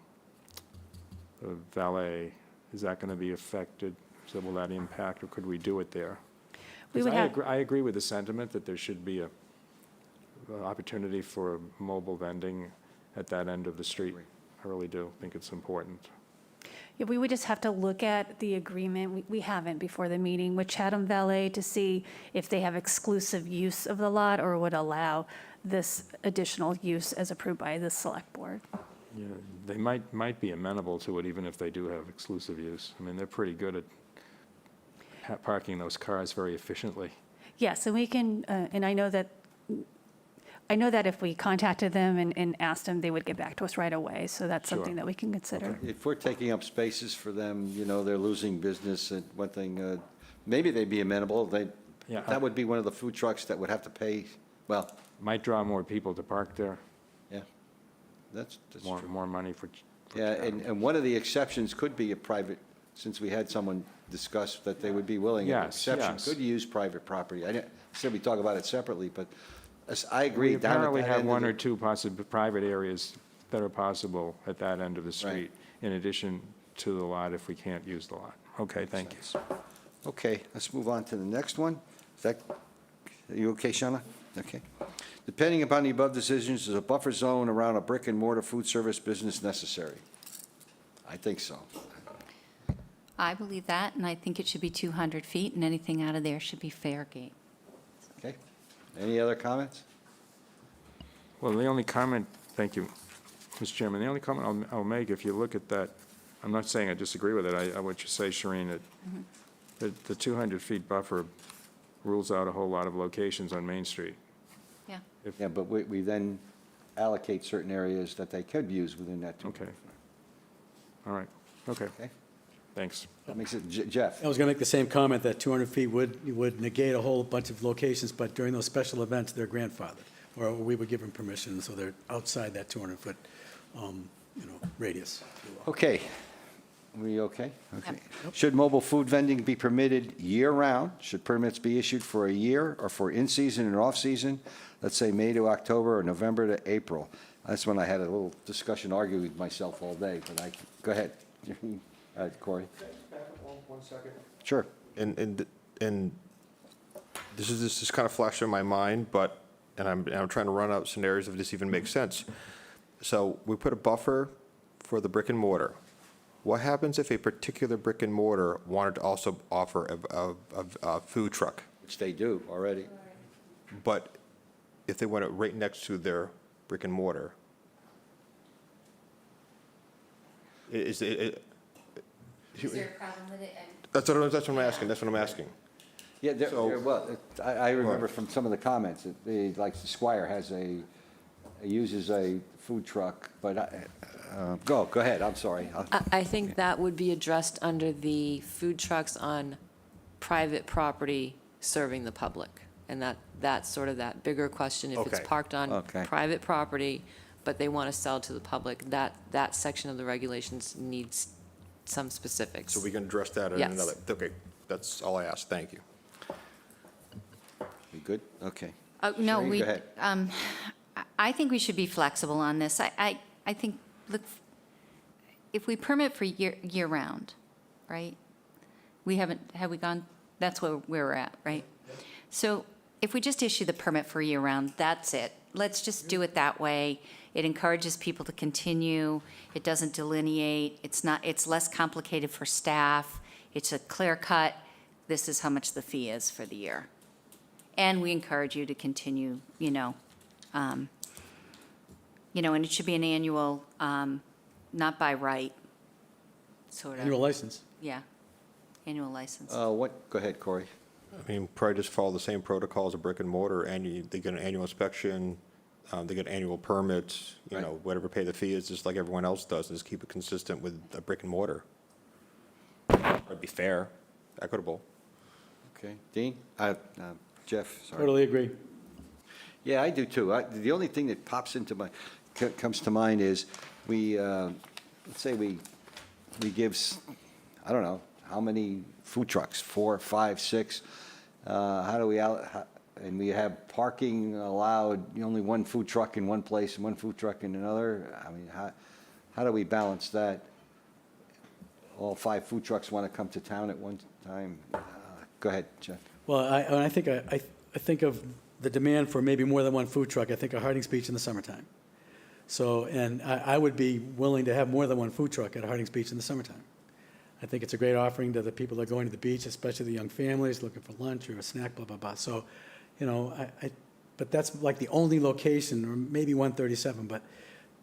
S4: valet. Is that going to be affected? So will that impact, or could we do it there?
S8: We would
S4: I agree with the sentiment that there should be a opportunity for mobile vending at that end of the street. I really do think it's important.
S8: Yeah, we would just have to look at the agreement, we haven't before the meeting, with Chatham Valet to see if they have exclusive use of the lot or would allow this additional use as approved by the select board.
S4: Yeah, they might be amenable to it even if they do have exclusive use. I mean, they're pretty good at parking those cars very efficiently.
S8: Yes, and we can, and I know that if we contacted them and asked them, they would get back to us right away, so that's
S4: Sure.
S8: something that we can consider.
S1: If we're taking up spaces for them, they're losing business, and one thing, maybe they'd be amenable.
S4: Yeah,
S1: That would be one of the food trucks that would have to pay, well,
S4: might draw more people to park there,
S1: yeah, that's true.
S4: more money for
S1: Yeah,
S4: Chatham.
S1: and one of the exceptions could be a private, since we had someone discuss that they would be willing. An
S4: Yes,
S1: exception
S4: yes.
S1: could use private property. I said we talk about it separately, but I agree.
S4: We
S1: down at
S4: apparently
S1: that
S4: have
S1: end of
S4: one
S1: the-
S4: or two private areas that are possible at that end of the street, in addition to the lot if we can't use the lot. Okay, thank you.
S1: Okay, let's move on to the next one. Are you okay, Shawna? Okay. Depending upon the above decisions, is a buffer zone around a brick and mortar food service business necessary? I think so.
S2: I believe that, and I think it should be 200 feet, and anything out of there should be fair game.
S1: Okay. Any other comments?
S4: Well, the only comment, thank you, Mr. Chairman, the only comment I'll make, if you look at that, I'm not saying I disagree with it, I what you say, Shereen, that the 200 feet buffer rules out a whole lot of locations on Main Street.
S2: Yeah.
S1: Yeah, but we then allocate certain areas that they could use within that.
S4: Okay. All right, okay,
S1: Okay.
S4: thanks.
S1: That makes it, Jeff?
S3: I was going to make the same comment that 200 feet would negate a whole bunch of locations, but during those special events, they're grandfathered, or we would give them permission, so they're outside that 200-foot, radius.
S1: Okay. We okay? Okay. Should mobile food vending be permitted year-round? Should permits be issued for a year or for in-season and off-season? Let's say May to October or November to April. That's when I had a little discussion, arguing with myself all day, but go ahead. Corey?
S15: One second.
S1: Sure.
S15: And this is kind of flashing in my mind, and I'm trying to run out scenarios if this even makes sense. So we put a buffer for the brick and mortar. What happens if a particular brick and mortar wanted to also offer a food truck?
S1: Which they do already.
S15: But if they want it right next to their brick and mortar, is it?
S2: Is there a problem with it?
S15: That's what I'm asking. That's what I'm asking.
S1: Yeah,
S15: So-
S1: well, I remember from some of the comments, that like the Squire uses a food truck, but go ahead, I'm sorry.
S14: I think that would be addressed under the food trucks on private property serving the public. And that's sort of that bigger question. If it's
S15: Okay.
S14: parked on
S1: Okay.
S14: private property, but they want to sell to the public, that section of the regulations needs some specifics.
S15: So we can address that in
S14: Yes.
S15: another, okay, that's all I asked, thank you.
S1: We good? Okay.
S2: No,
S1: Shereen,
S2: we,
S1: go ahead.
S2: I think we should be flexible on this. I think, look, if we permit for year-round, right? Have we gone, that's where we're at, right? So if we just issue the permit for year-round, that's it. Let's just do it that way. It encourages people to continue. It doesn't delineate. It's less complicated for staff. It's a clear cut. This is how much the fee is for the year. And we encourage you to continue, and it should be an annual, not by right, sort of.
S3: Annual license.
S2: Yeah, annual license.
S1: Go ahead, Corey.
S15: I mean, probably just follow the same protocol as a brick and mortar, and they get an annual inspection, they get annual permits, whatever pay the fee is, just like everyone else does, and just keep it consistent with a brick and mortar. That'd be fair, equitable.
S1: Okay. Dean? Jeff, sorry.
S3: Totally agree.
S1: Yeah, I do too. The only thing that comes to mind is let's say we give, I don't know, how many food trucks, 4, 5, 6? How do we and we have parking allowed, only one food truck in one place and one food truck in another? I mean, how do we balance that? All 5 food trucks want to come to town at one time? Go ahead, Jeff.
S3: Well, I think of the demand for maybe more than one food truck. I think of Harding's Beach in the summertime. So, and I would be willing to have more than one food truck at Harding's Beach in the summertime. I think it's a great offering to the people that are going to the beach, especially the young families looking for lunch or a snack, blah, blah, blah. So, you know, but that's like the only location, or maybe 137, but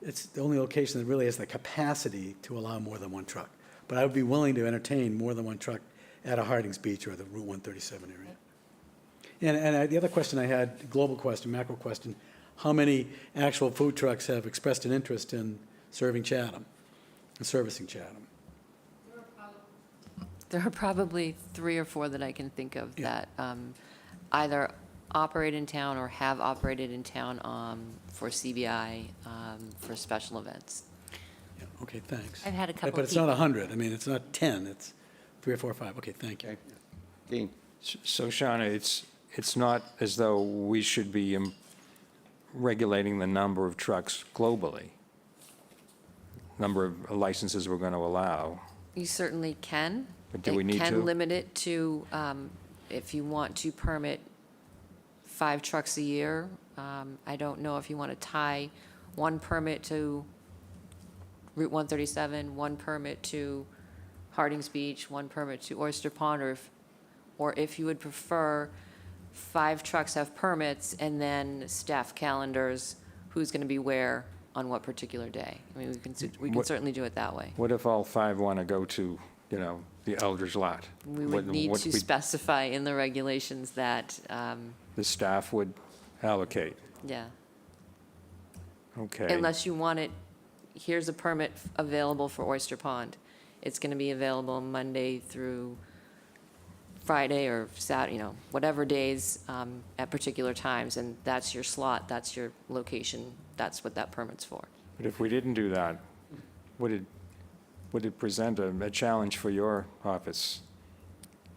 S3: it's the only location that really has the capacity to allow more than one truck. But I would be willing to entertain more than one truck at a Hardings Beach or the Route 137 area. The other question I had, global question, macro question, how many actual food trucks have expressed an interest in serving Chatham and servicing Chatham?
S14: There are probably 3 or 4 that I can think of
S3: Yeah.
S14: that either operate in town or have operated in town for CBI, for special events.
S3: Yeah, okay, thanks.
S2: I've had a couple
S3: But it's not 100, I mean, it's not 10, it's 3 or 4 or 5, okay, thank you.
S1: Okay. Dean?
S4: So Shauna, it's not as though we should be regulating the number of trucks globally, number of licenses we're going to allow.
S14: You certainly can.
S4: But do we need
S14: It
S4: to?
S14: can limit it to, if you want to permit 5 trucks a year. I don't know if you want to tie one permit to Route 137, one permit to Hardings Beach, one permit to Oyster Pond, or if you would prefer 5 trucks have permits and then staff calendars, who's going to be where on what particular day. I mean, we can certainly do it that way.
S4: What if all 5 want to go to, the Eldridge lot?
S14: We would need to specify in the regulations that,
S4: The staff would allocate.
S14: yeah.
S4: Okay.
S14: Unless you want it, here's a permit available for Oyster Pond. It's going to be available Monday through Friday or Saturday, whatever days at particular times, and that's your slot, that's your location, that's what that permit's for.
S4: But if we didn't do that, would it present a challenge for your office?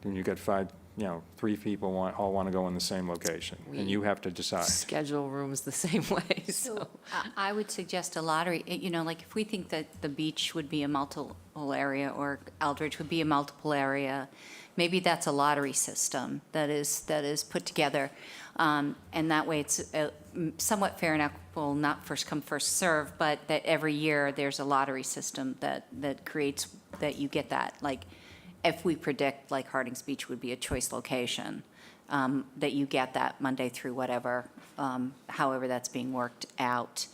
S4: When you got 3 people all want to go in the same location, and you have to decide.
S14: Schedule rooms the same way, so.
S2: I would suggest a lottery, like if we think that the beach would be a multiple area or Eldridge would be a multiple area, maybe that's a lottery system that is put together. And that way it's somewhat fair and equitable, not first come, first serve, but that every year there's a lottery system that creates, that you get that. Like if we predict like Hardings Beach would be a choice location, that you get that Monday through whatever, however that's being worked out.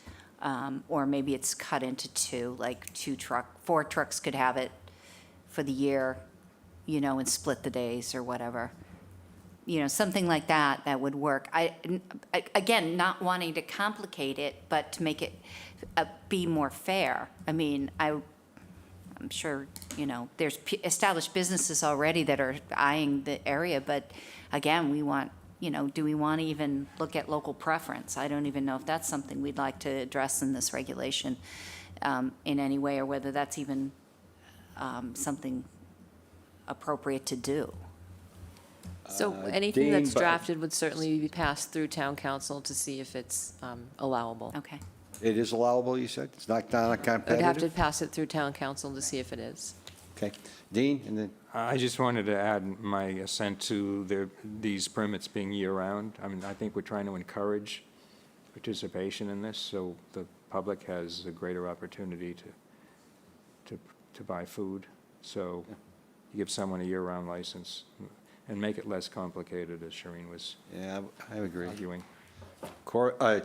S2: Or maybe it's cut into 2, like 4 trucks could have it for the year, and split the days or whatever. Something like that would work. Again, not wanting to complicate it, but to make it be more fair. I mean, I'm sure, there's established businesses already that are eyeing the area, but again, we want, do we want to even look at local preference? I don't even know if that's something we'd like to address in this regulation in any way, or whether that's even something appropriate to do.
S14: So anything that's
S1: Dean,
S14: drafted would certainly be passed through town council to see if it's allowable.
S2: Okay.
S1: It is allowable, you said? It's not
S14: I'd have to
S1: competitive?
S14: pass it through town council to see if it is.
S1: Okay. Dean, and then,
S4: I just wanted to add my assent to these permits being year-round. I mean, I think we're trying to encourage participation in this, so the public has a greater opportunity to buy food. So you give someone a year-round license and make it less complicated, as Shireen was
S1: yeah, I agree.
S4: arguing.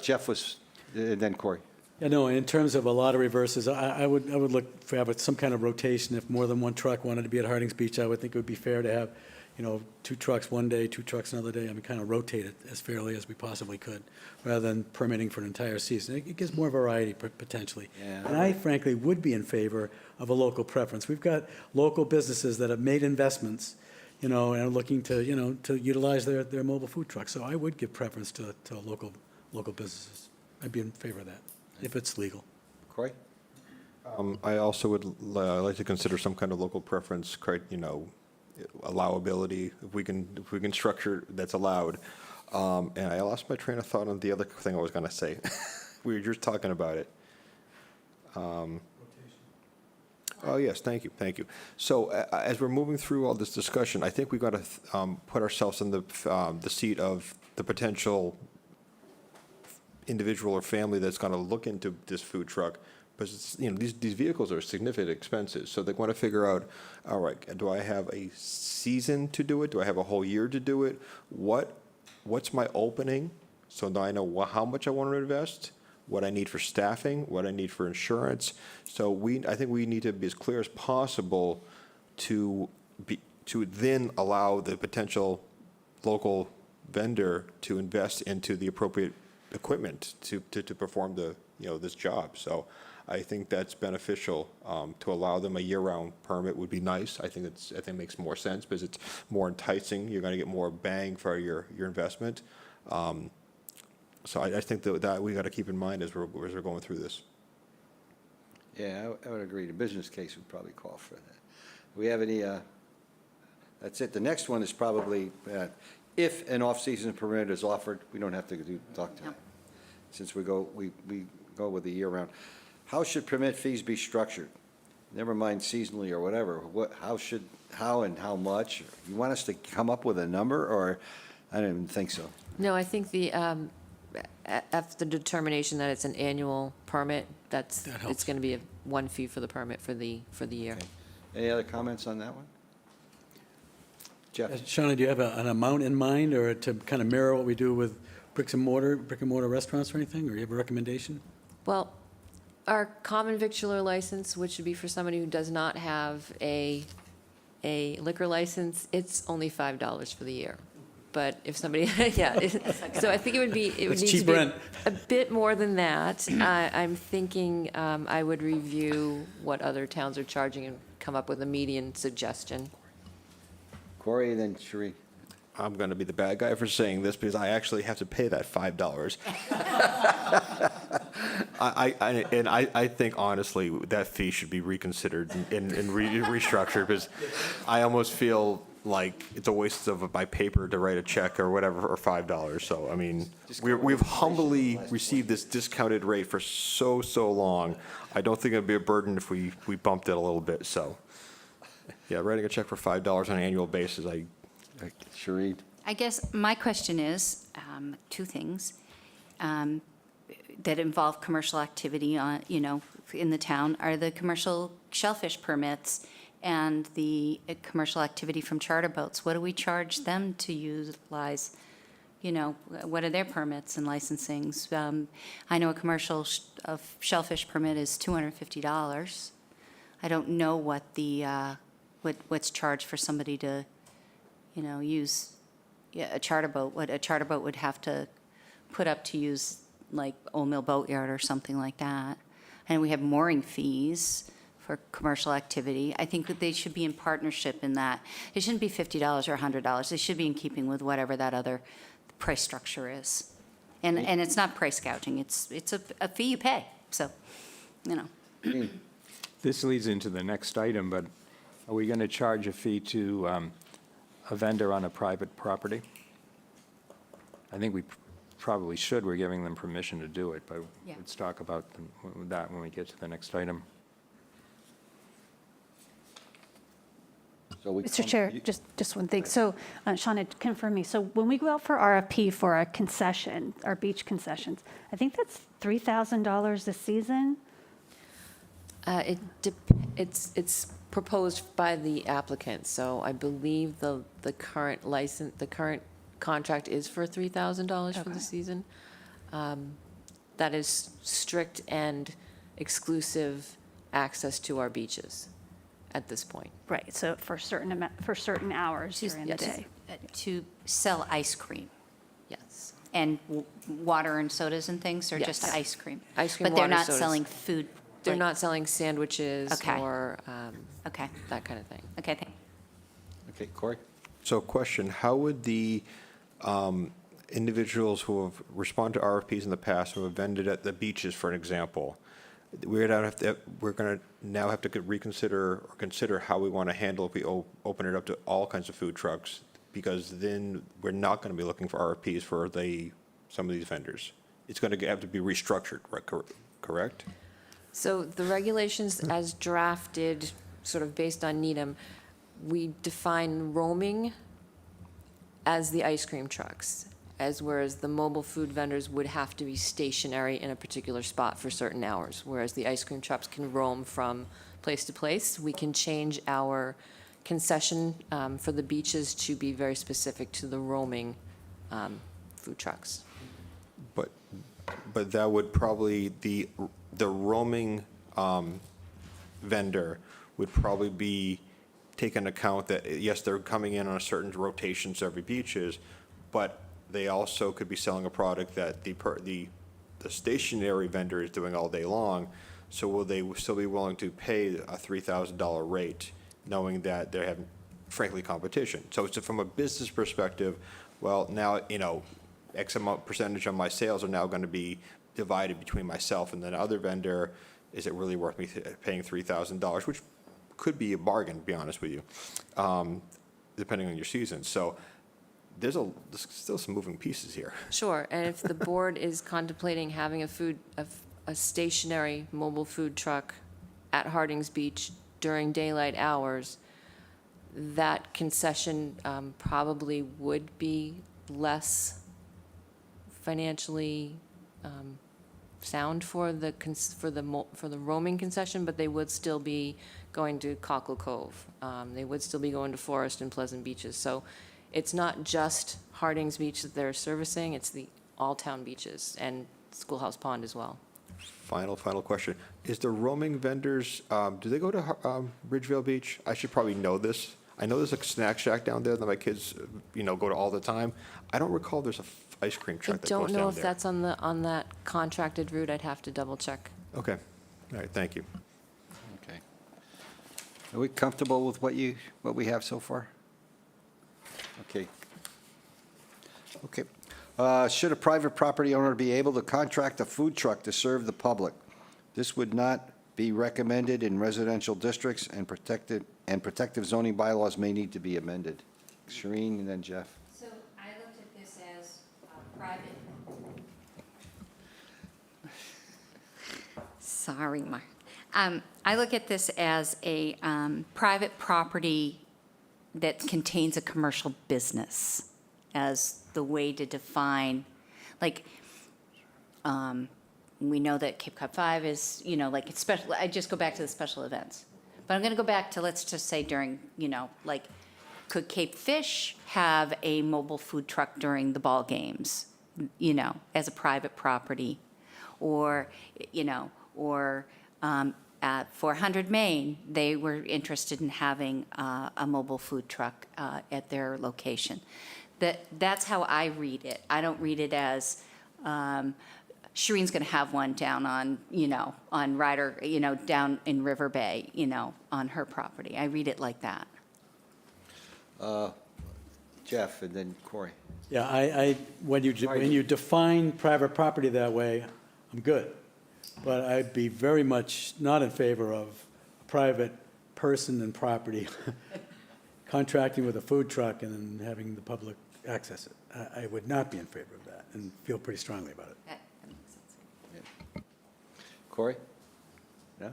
S1: Jeff was, then Corey.
S3: Yeah, no, in terms of a lottery versus, I would look for some kind of rotation. If more than one truck wanted to be at Hardings Beach, I would think it would be fair to have, 2 trucks one day, 2 trucks another day. I mean, kind of rotate it as fairly as we possibly could, rather than permitting for an entire season. It gives more variety potentially.
S1: Yeah.
S3: And I frankly would be in favor of a local preference. We've got local businesses that have made investments, and are looking to, to utilize their mobile food trucks. So I would give preference to local businesses. I'd be in favor of that, if it's legal.
S1: Corey?
S15: I also would like to consider some kind of local preference, allowability, if we can structure that's allowed. And I lost my train of thought on the other thing I was going to say. We were just talking about it. Oh, yes, thank you. So as we're moving through all this discussion, I think we've got to put ourselves in the seat of the potential individual or family that's going to look into this food truck, because it's, these vehicles are significant expenses, so they want to figure out, all right, do I have a season to do it? Do I have a whole year to do it? What's my opening? So now I know how much I want to invest, what I need for staffing, what I need for insurance. So I think we need to be as clear as possible to then allow the potential local vendor to invest into the appropriate equipment to perform this job. So I think that's beneficial. To allow them a year-round permit would be nice. I think it makes more sense because it's more enticing. You're going to get more bang for your investment. So I think that we got to keep in mind as we're going through this.
S1: Yeah, I would agree. The business case would probably call for that. Do we have any, that's it. The next one is probably, if an off-season permit is offered, we don't have to talk to that. Since we go with the year-round. How should permit fees be structured? Never mind seasonally or whatever. How and how much? You want us to come up with a number, or I don't even think so.
S14: No, I think after the determination that it's an annual permit, it's going to be one fee for the permit for the year.
S1: Okay. Any other comments on that one? Jeff?
S3: Shauna, do you have an amount in mind, or to kind of mirror what we do with brick and mortar restaurants or anything, or you have a recommendation?
S14: Well, our common victualler license, which would be for somebody who does not have a liquor license, it's only $5 for the year. But if somebody, yeah, so I think it would need to be a bit more than that. I'm thinking I would review what other towns are charging and come up with a median suggestion.
S1: Corey, then Sheree.
S15: I'm going to be the bad guy for saying this because I actually have to pay that $5. I think honestly that fee should be reconsidered and restructured because I almost feel like it's a waste of my paper to write a check or whatever for $5. So I mean, we've humbly received this discounted rate for so long. I don't think it'd be a burden if we bumped it a little bit. So yeah, writing a check for $5 on an annual basis,
S1: Sheree?
S2: I guess my question is, two things that involve commercial activity in the town are the commercial shellfish permits and the commercial activity from charter boats. What do we charge them to utilize? What are their permits and licensings? I know a commercial shellfish permit is $250. I don't know what what's charged for somebody to use a charter boat, what a charter boat would have to put up to use like Old Mill Boatyard or something like that. And we have mooring fees for commercial activity. I think that they should be in partnership in that. It shouldn't be $50 or $100. They should be in keeping with whatever that other price structure is. And it's not price gouging. It's a fee you pay. So,
S4: This leads into the next item, but are we going to charge a fee to a vendor on a private property? I think we probably should. We're giving them permission to do it, but
S2: Yeah.
S4: let's talk about that when we get to the next item.
S1: So
S8: Mr. Chair, just one thing. So, Shauna, confirm me. So when we go out for RFP for a concession, our beach concessions, I think that's $3,000 a season?
S14: It's proposed by the applicant, so I believe the current contract is for $3,000 for the season. That is strict and exclusive access to our beaches at this point.
S8: Right, so for certain hours during the day.
S2: to sell ice cream
S14: Yes.
S2: and water and sodas and things, or just
S14: Yes.
S2: ice cream?
S14: Ice cream,
S2: But they're
S14: water,
S2: not
S14: sodas.
S2: selling food?
S14: They're
S2: like-
S14: not selling sandwiches
S2: Okay.
S14: or
S2: Okay,
S14: that kind of thing.
S2: okay, thank
S1: Okay, Corey?
S15: So question, how would the individuals who have responded to RFPs in the past, who have vended at the beaches, for an example, we're going to now have to reconsider or consider how we want to handle if we open it up to all kinds of food trucks, because then we're not going to be looking for RFPs for some of these vendors. It's going to have to be restructured, right? Correct?
S14: So the regulations as drafted, sort of based on Needham, we define roaming as the ice cream trucks. whereas the mobile food vendors would have to be stationary in a particular spot for certain hours, whereas the ice cream shops can roam from place to place. We can change our concession for the beaches to be very specific to the roaming food trucks.
S15: But that would probably, the roaming vendor would probably be take into account that, yes, they're coming in on a certain rotations to every beaches, but they also could be selling a product that the stationary vendor is doing all day long. So will they still be willing to pay a $3,000 rate, knowing that they're having, frankly, competition? So it's from a business perspective, well, now, X amount percentage of my sales are now going to be divided between myself and then other vendor. Is it really worth me paying $3,000, which could be a bargain, to be honest with you, depending on your season. So there's still some moving pieces here.
S14: Sure, and if the board is contemplating having a stationary mobile food truck at Hardings Beach during daylight hours, that concession probably would be less financially sound for the roaming concession, but they would still be going to Cockle Cove. They would still be going to Forest and Pleasant Beaches. So it's not just Hardings Beach that they're servicing, it's the all-town beaches and Schoolhouse Pond as well.
S15: Final question. Is the roaming vendors, do they go to Ridgevale Beach? I should probably know this. I know there's a snack shack down there that my kids, go to all the time. I don't recall there's a ice cream
S14: I
S15: truck that goes down
S14: don't
S15: there.
S14: know if that's on that contracted route. I'd have to double check.
S15: Okay. All right, thank you.
S1: Okay. Are we comfortable with what we have so far? Okay. Okay. Should a private property owner be able to contract a food truck to serve the public? This would not be recommended in residential districts, and protective zoning bylaws may need to be amended. Shereen and then Jeff.
S2: So I looked at this as private. Sorry, Mark. I look at this as a private property that contains a commercial business as the way to define, like, we know that Cape Cod 5 is, like it's special. I just go back to the special events. But I'm going to go back to, let's just say during, like, could Cape Fish have a mobile food truck during the ball games, as a private property? Or, at 400 Main, they were interested in having a mobile food truck at their location. That's how I read it. I don't read it as Shireen's going to have one down on, on Ryder, down in River Bay, on her property. I read it like that.
S1: Jeff and then Corey.
S3: Yeah, when you define private property that way, I'm good. But I'd be very much not in favor of a private person and property contracting with a food truck and then having the public access it. I would not be in favor of that and feel pretty strongly about it.
S2: That makes sense.
S1: Yeah. Corey? Yeah?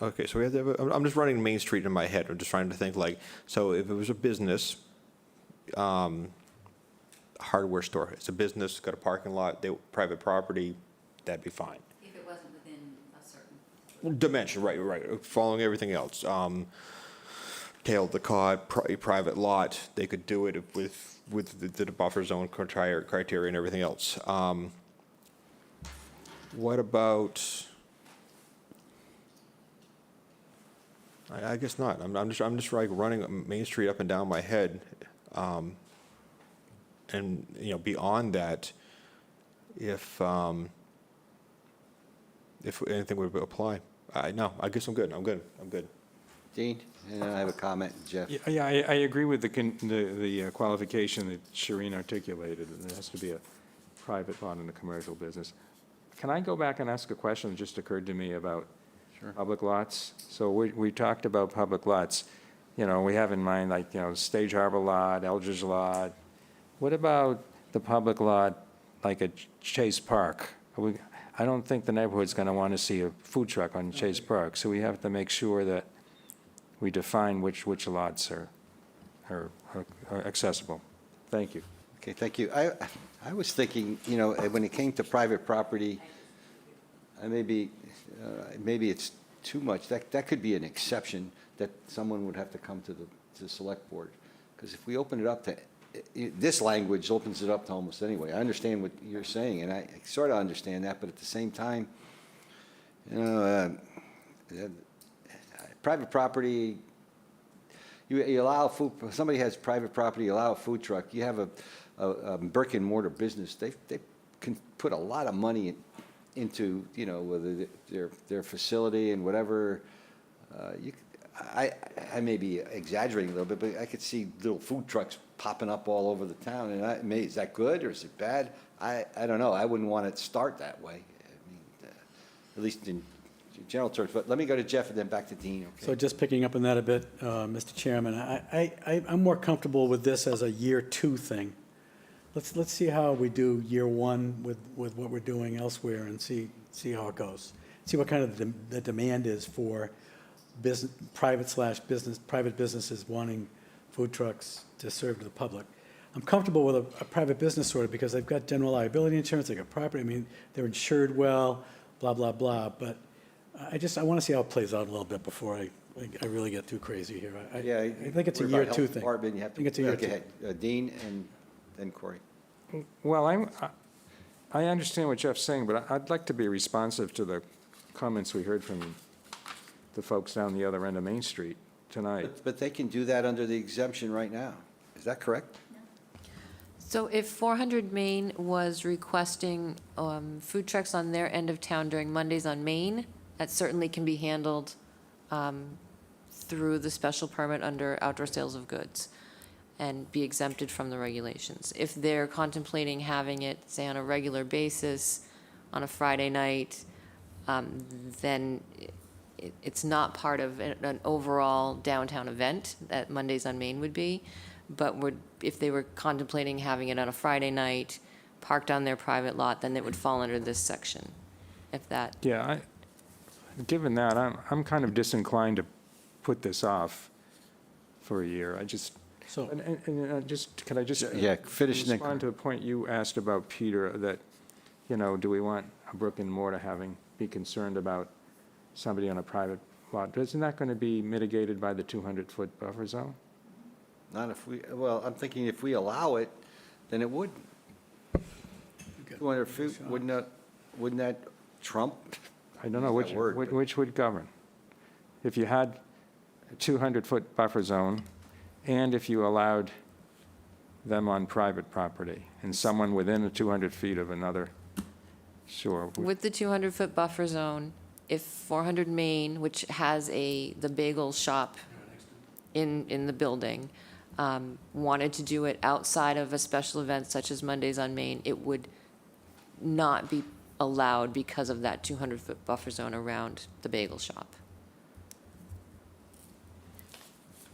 S15: Okay, so we have to have I'm just running Main Street in my head. I'm just trying to think so if it was a business, hardware store, it's a business, got a parking lot, private property, that'd be fine.
S2: If it wasn't within a certain.
S15: Dimension, right, following everything else. Tailed the cod, private lot, they could do it with the buffer zone criteria and everything else. What about? I guess not. I'm just like running Main Street up and down my head, and beyond that, if anything would apply, I guess I'm good. I'm good.
S1: Dean? And then I have a comment, Jeff.
S4: Yeah, I agree with the qualification that Shireen articulated, that there has to be a private lot in a commercial business. Can I go back and ask a question that just occurred to me about public lots? So we talked about public lots. We have in mind, like, Stage Harbor Lot, Eldridge Lot. What about the public lot, like at Chase Park? I don't think the neighborhood's going to want to see a food truck on Chase Park, so we have to make sure that we define which lots are are accessible. Thank you.
S1: Okay, thank you. I was thinking, you know, when it came to private property, maybe it's too much. That could be an exception that someone would have to come to the select board. Because if we open it up to, this language opens it up to almost anyway. I understand what you're saying, and I sort of understand that, but at the same time, you know, private property, you allow food, somebody has private property, you allow a food truck, you have a brick and mortar business, they can put a lot of money into, you know, whether their facility and whatever. I may be exaggerating a little bit, but I could see little food trucks popping up all over the town, and is that good or is it bad? I don't know. I wouldn't want it to start that way. I mean, at least in general terms. But let me go to Jeff and then back to Dean. Okay.
S3: So just picking up on that a bit, Mr. Chairman, I'm more comfortable with this as a year 2 thing. Let's see how we do year 1 with what we're doing elsewhere and see how it goes. See what kind of the demand is for business, private businesses wanting food trucks to serve to the public. I'm comfortable with a private business sort of because they've got general liability insurance, they've got property, I mean, they're insured well, blah, blah, blah. But I want to see how it plays out a little bit before I really get too crazy here. I think it's a year 2 thing.
S1: I
S3: think it's a year 2.
S1: Okay, Dean and then Corey.
S4: Well, I understand what Jeff's saying, but I'd like to be responsive to the comments we heard from the folks down the other end of Main Street tonight.
S1: But they can do that under the exemption right now. Is that correct?
S14: So if 400 Main was requesting food trucks on their end of town during Mondays on Main, that certainly can be handled through the special permit under outdoor sales of goods and be exempted from the regulations. If they're contemplating having it, say, on a regular basis on a Friday night, then it's not part of an overall downtown event that Mondays on Main would be. But if they were contemplating having it on a Friday night, parked on their private lot, then it would fall under this section, if that.
S4: Yeah, given that, I'm kind of disinclined to put this off for a year. I just, can I just
S1: finish, Nick.
S4: Respond to a point you asked about, Peter, that, you know, do we want a brick and mortar be concerned about somebody on a private lot? Isn't that going to be mitigated by the 200-foot buffer zone?
S1: Not if we, well, I'm thinking if we allow it, then it would. 200 feet, wouldn't that trump?
S4: I don't know which would govern. If you had a 200-foot buffer zone, and if you allowed them on private property, and someone within 200 feet of another, sure.
S14: With the 200-foot buffer zone, if 400 Main, which has the bagel shop in the building, wanted to do it outside of a special event such as Mondays on Main, it would not be allowed because of that 200-foot buffer zone around the bagel shop.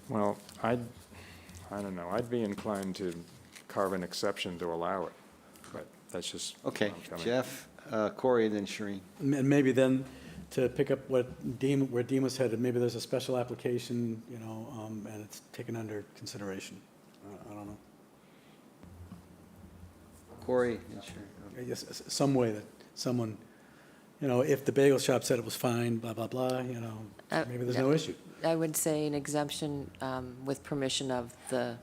S4: Well, I don't know. I'd be inclined to carve an exception to allow it, but that's just.
S1: Okay, Jeff, Corey, and then Shereen.
S3: And maybe then, to pick up where Dean was headed, maybe there's a special application, you know, and it's taken under consideration. I don't know.
S1: Corey and Shereen.
S3: I guess some way that someone, you know, if the bagel shop said it was fine, blah, blah, blah, you know, maybe there's no issue.
S14: I would say an exemption with permission of the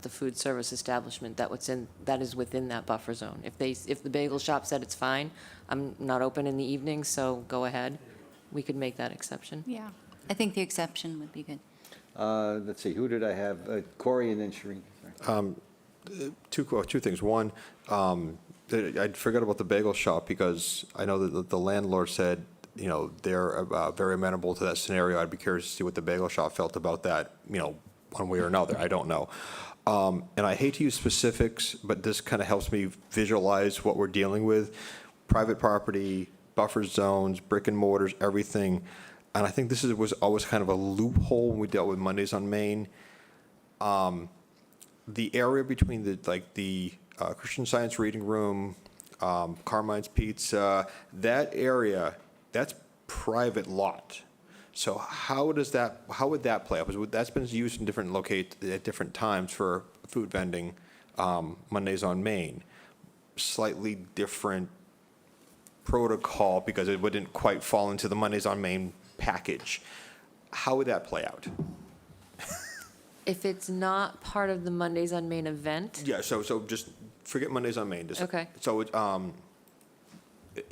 S14: food service establishment that is within that buffer zone. If the bagel shop said it's fine, I'm not open in the evening, so go ahead. We could make that exception.
S2: Yeah, I think the exception would be good.
S1: Let's see, who did I have? Corey and then Shereen. Sorry.
S15: Two things. One, I forgot about the bagel shop because I know that the landlord said, you know, they're very amenable to that scenario. I'd be curious to see what the bagel shop felt about that, you know, one way or another. I don't know. And I hate to use specifics, but this kind of helps me visualize what we're dealing with. Private property, buffer zones, brick and mortars, everything. And I think this was always kind of a loophole when we dealt with Mondays on Main. The area between the Christian Science Reading Room, Carmine's Pizza, that area, that's private lot. So how would that play out? Because that's been used in different at different times for food vending, Mondays on Main. Slightly different protocol because it wouldn't quite fall into the Mondays on Main package. How would that play out?
S14: If it's not part of the Mondays on Main event,
S15: Yeah, so just forget Mondays on Main. Just-
S14: Okay.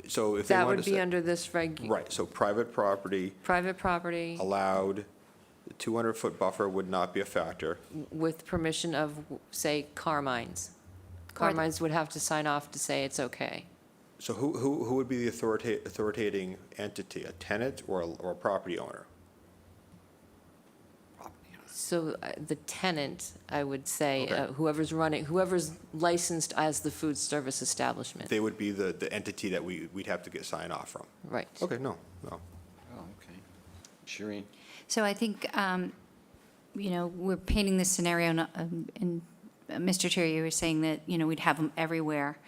S15: So if they
S14: that
S15: wanted
S14: would
S15: to
S14: be
S15: say-
S14: under this
S15: Right, so private property
S14: private property
S15: allowed, the 200-foot buffer would not be a factor.
S14: with permission of, say, Carmine's.
S2: Or the-
S14: Carmine's would have to sign off to say it's okay.
S15: So who would be the authoritating entity, a tenant or a property owner?
S14: So the tenant, I would say,
S15: Okay.
S14: whoever's licensed as the food service establishment.
S15: They would be the entity that we'd have to get sign off from.
S14: Right.
S15: Okay, no.
S1: Oh, okay. Shireen?
S2: So I think, we're painting this scenario, and Mr. Chair, you were saying that, we'd have them everywhere.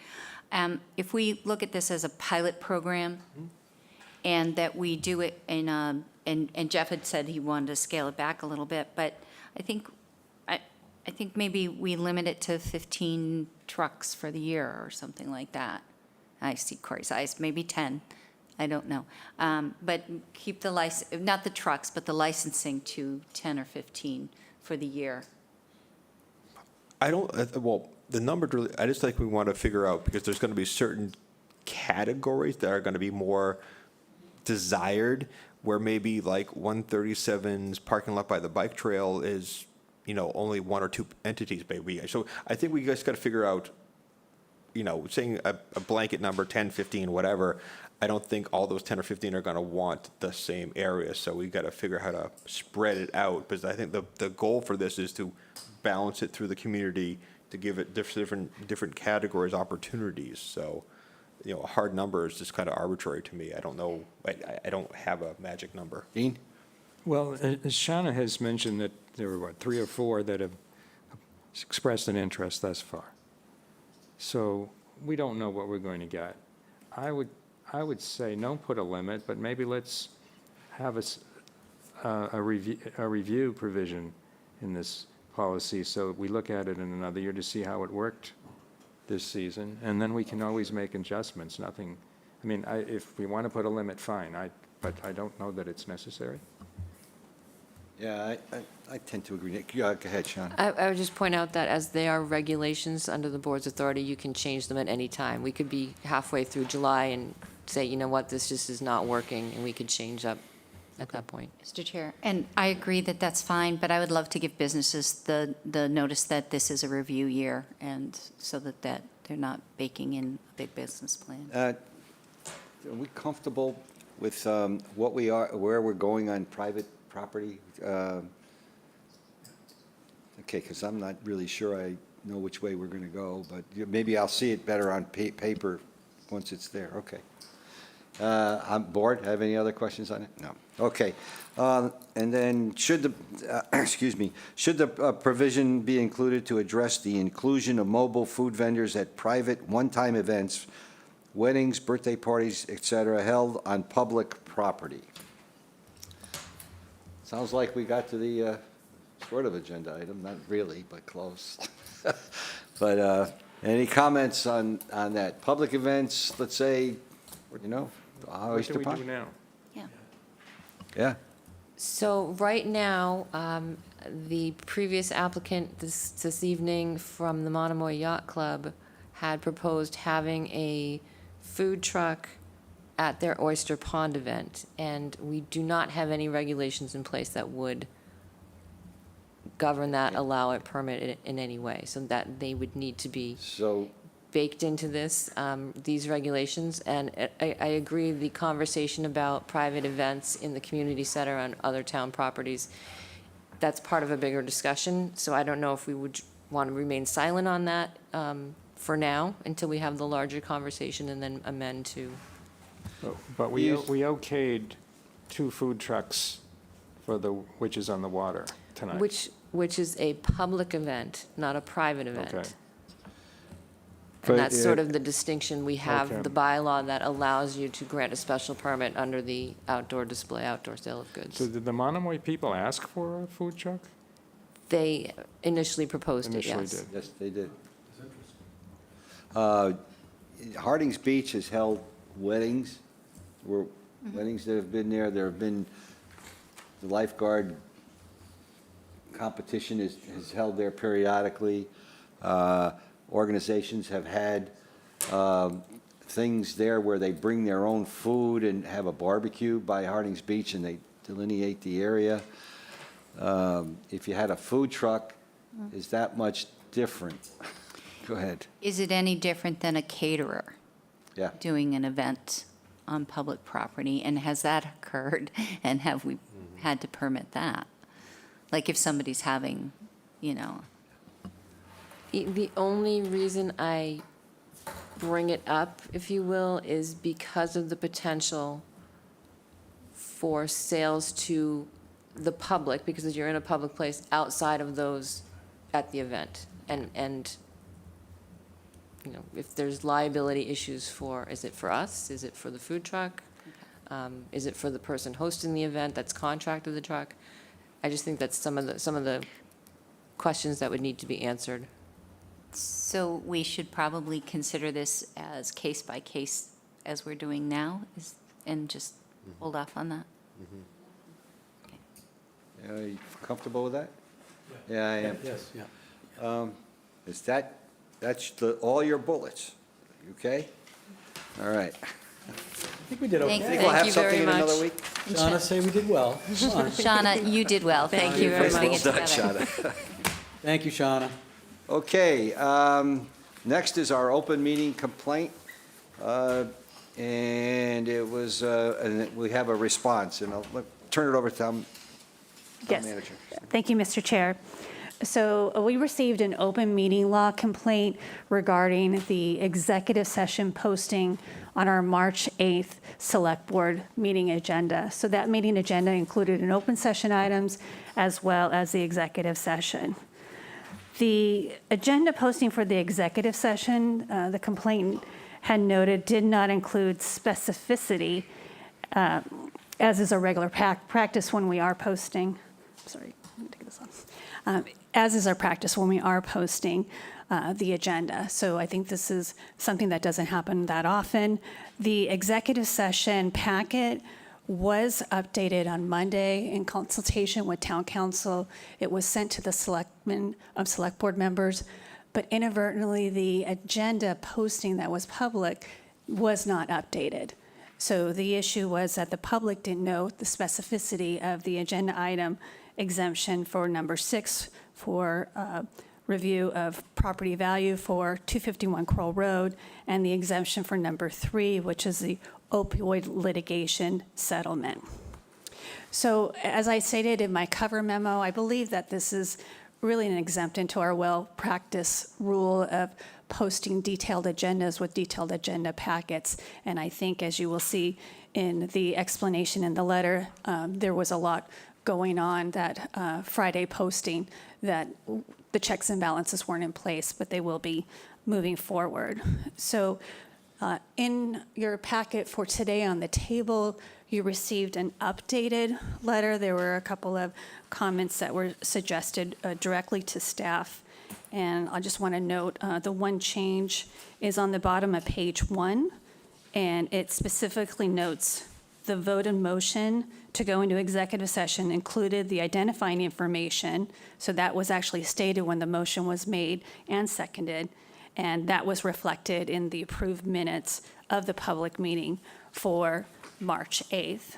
S2: If we look at this as a pilot program, and that we do it and Jeff had said he wanted to scale it back a little bit, but I think maybe we limit it to 15 trucks for the year or something like that. I see Corey's eyes, maybe 10. I don't know. But keep not the trucks, but the licensing to 10 or 15 for the year.
S15: The number really, I just think we want to figure out, because there's going to be certain categories that are going to be more desired, where maybe like 137's parking lot by the bike trail is, only one or two entities maybe. So I think we just got to figure out, saying a blanket number, 10, 15, whatever, I don't think all those 10 or 15 are going to want the same area. So we got to figure out how to spread it out, because I think the goal for this is to balance it through the community, to give it different categories opportunities. So, a hard number is just kind of arbitrary to me. I don't know. I don't have a magic number.
S1: Dean?
S4: Well, as Shauna has mentioned, that there were, 3 or 4 that have expressed an interest thus far. So we don't know what we're going to get. I would say don't put a limit, but maybe let's have a review provision in this policy, so we look at it in another year to see how it worked this season, and then we can always make adjustments. If we want to put a limit, fine, but I don't know that it's necessary.
S1: Yeah, I tend to agree. Go ahead, Sean.
S14: I would just point out that as they are regulations under the board's authority, you can change them at any time. We could be halfway through July and say, you know what, this just is not working, and we could change up at that point.
S2: Mr. Chair, and I agree that that's fine, but I would love to give businesses the notice that this is a review year, and so that they're not baking in a big business plan.
S1: Are we comfortable with where we're going on private property? Okay, because I'm not really sure I know which way we're going to go, but maybe I'll see it better on paper once it's there. Okay. Board, have any other questions on it? No. Okay. And then should the provision be included to address the inclusion of mobile food vendors at private one-time events, weddings, birthday parties, et cetera, held on public property? Sounds like we got to the sort of agenda item, not really, but close. But any comments on that? Public events, let's say,
S4: What do we do now?
S1: Yeah.
S14: So right now, the previous applicant this evening from the Monomoy Yacht Club had proposed having a food truck at their Oyster Pond event, and we do not have any regulations in place that would govern that, allow it, permit it in any way, so that they would need to be baked into these regulations. And I agree, the conversation about private events in the community center on other town properties, that's part of a bigger discussion. So I don't know if we would want to remain silent on that for now, until we have the larger conversation and then amend to.
S4: But we okayed 2 food trucks for the Witches on the Water tonight.
S14: Which is a public event, not a private event.
S4: Okay.
S1: For-
S14: And that's sort
S1: yeah.
S14: of the distinction. We have the bylaw that allows you to grant a special permit under the outdoor display, outdoor sale of goods.
S4: So did the Monomoy people ask for a food truck?
S14: They initially proposed it,
S4: Initially
S14: yes.
S4: did.
S1: Yes, they did. Harding's Beach has held weddings, weddings that have been there. There have been, the lifeguard competition is held there periodically. Organizations have had things there where they bring their own food and have a barbecue by Harding's Beach, and they delineate the area. If you had a food truck, is that much different? Go ahead.
S2: Is it any different than a caterer
S1: Yeah.
S2: doing an event on public property? And has that occurred? And have we had to permit that? Like if somebody's having, you know,
S14: The only reason I bring it up, if you will, is because of the potential for sales to the public, because you're in a public place outside of those at the event. And you know, if there's liability issues for, is it for us? Is it for the food truck? Is it for the person hosting the event that's contracted the truck? I just think that's some of the questions that would need to be answered.
S2: so we should probably consider this as case by case as we're doing now, and just hold off on that?
S1: You comfortable with that? Yeah, I am.
S3: Yes, yeah.
S1: Is that's all your bullets? You okay? All right.
S3: I think we did okay.
S2: Thank
S1: We'll have
S14: you
S1: something
S14: very
S1: in another
S14: much.
S1: week?
S3: Shauna, say we did well. Come on.
S2: Shauna, you did well. Thank you for
S14: very
S2: putting
S14: much.
S2: it
S1: Well done,
S2: together.
S1: Shauna.
S3: Thank you, Shauna.
S1: Okay, next is our open meeting complaint. And it was, and we have a response, and I'll turn it over to Town
S8: Yes.
S1: Manager.
S8: Thank you, Mr. Chair. So we received an open meeting law complaint regarding the executive session posting on our March 8th Select Board meeting agenda. So that meeting agenda included an open session items as well as the executive session. The agenda posting for the executive session, the complainant had noted, did not include specificity, as is a regular practice when we are posting. Sorry, let me take this off. As is our practice when we are posting the agenda. So I think this is something that doesn't happen that often. The executive session packet was updated on Monday in consultation with town council. It was sent to the select board members, but inadvertently the agenda posting that was public was not updated. So the issue was that the public didn't know the specificity of the agenda item exemption for number 6 for review of property value for 251 Kroll Road, and the exemption for number 3, which is the opioid litigation settlement. So as I stated in my cover memo, I believe that this is really an exemption to our well-practiced rule of posting detailed agendas with detailed agenda packets. And I think, as you will see in the explanation in the letter, there was a lot going on that Friday posting that the checks and balances weren't in place, but they will be moving forward. So in your packet for today on the table, you received an updated letter. There were a couple of comments that were suggested directly to staff. And I just want to note the one change is on the bottom of page 1, and it specifically notes the vote and motion to go into executive session included the identifying information. So that was actually stated when the motion was made and seconded. And that was reflected in the approved minutes of the public meeting for March 8th.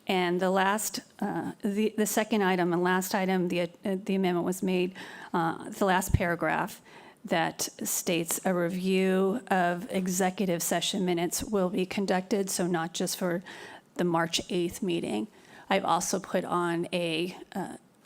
S8: And the last, the second item and last item, the amendment was made, the last paragraph that states a review of executive session minutes will be conducted, so not just for the March 8th meeting. I've also put on a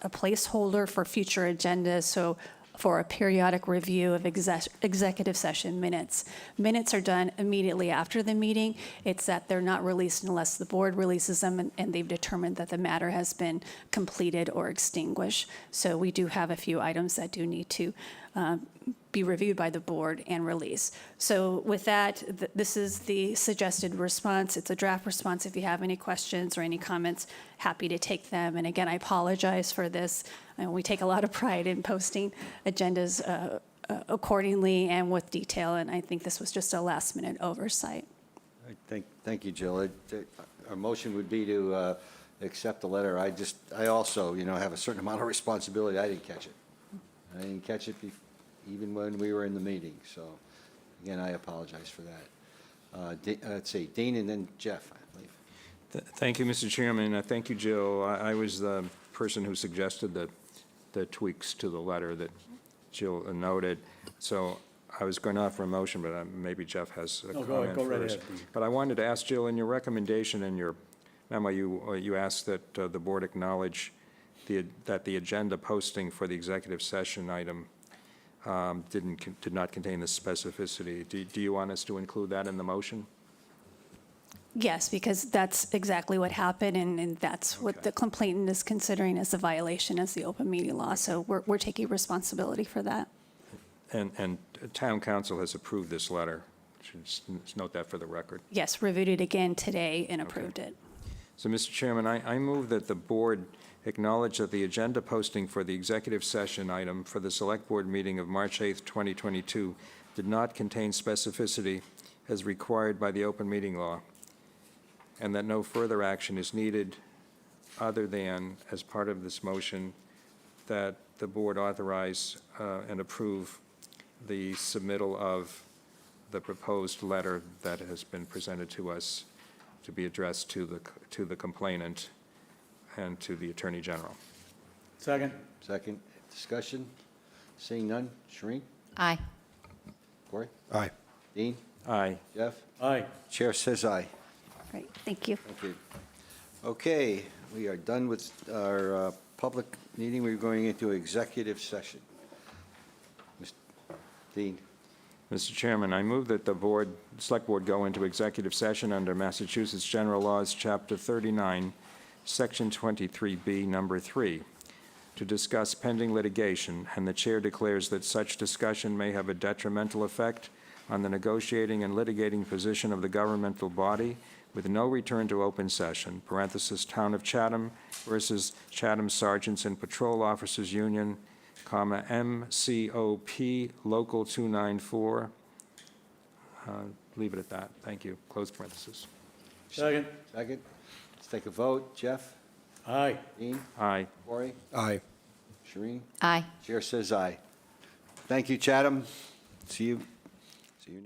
S8: placeholder for future agendas, so for a periodic review of executive session minutes. Minutes are done immediately after the meeting. It's that they're not released unless the board releases them and they've determined that the matter has been completed or extinguished. So we do have a few items that do need to be reviewed by the board and released. So with that, this is the suggested response. It's a draft response. If you have any questions or any comments, happy to take them. And again, I apologize for this. We take a lot of pride in posting agendas accordingly and with detail, and I think this was just a last-minute oversight.
S1: Thank you, Jill. Our motion would be to accept the letter. I also, have a certain amount of responsibility. I didn't catch it. I didn't catch it even when we were in the meeting. So, again, I apologize for that. Let's see, Dean and then Jeff, I believe.
S4: Thank you, Mr. Chairman. Thank you, Jill. I was the person who suggested the tweaks to the letter that Jill noted. So I was going to offer a motion, but maybe Jeff has a comment
S3: Go right
S4: first.
S3: ahead, Dean.
S4: But I wanted to ask Jill, in your recommendation in your memo, you asked that the board acknowledge that the agenda posting for the executive session item did not contain the specificity. Do you want us to include that in the motion?
S8: Yes, because that's exactly what happened, and that's what the complainant is considering as a violation as the open meeting law. So we're taking responsibility for that.
S4: And town council has approved this letter. Should note that for the record.
S8: Yes, reviewed it again today and approved it.
S4: So, Mr. Chairman, I move that the board acknowledge that the agenda posting for the executive session item for the Select Board meeting of March 8th, 2022 did not contain specificity as required by the open meeting law, and that no further action is needed other than, as part of this motion, that the board authorize and approve the submittal of the proposed letter that has been presented to us to be addressed to the complainant and to the Attorney General.
S3: Second.
S1: Second, discussion? Seeing none? Shereen?
S2: Aye.
S1: Corey?
S15: Aye.
S1: Dean?
S4: Aye.
S1: Jeff?
S3: Aye.
S1: Chair says aye.
S8: Great, thank you.
S1: Thank you. Okay, we are done with our public meeting. We're going into executive session. Mr. Dean?
S4: Mr. Chairman, I move that the Select Board go into executive session under Massachusetts General Laws, Chapter 39, Section 23B, Number 3, to discuss pending litigation, and the Chair declares that such discussion may have a detrimental effect on the negotiating and litigating position of the governmental body, with no return to open session, parenthesis, Town of Chatham versus Chatham Sergeants and Patrol Officers Union, comma, MCOP Local 294. Leave it at that. Thank you. Close parenthesis.
S3: Second.
S1: Second. Let's take a vote. Jeff?
S3: Aye.
S1: Dean?
S4: Aye.
S1: Corey?
S15: Aye.
S1: Shereen?
S2: Aye.
S1: Chair says aye. Thank you, Chatham. See you next week.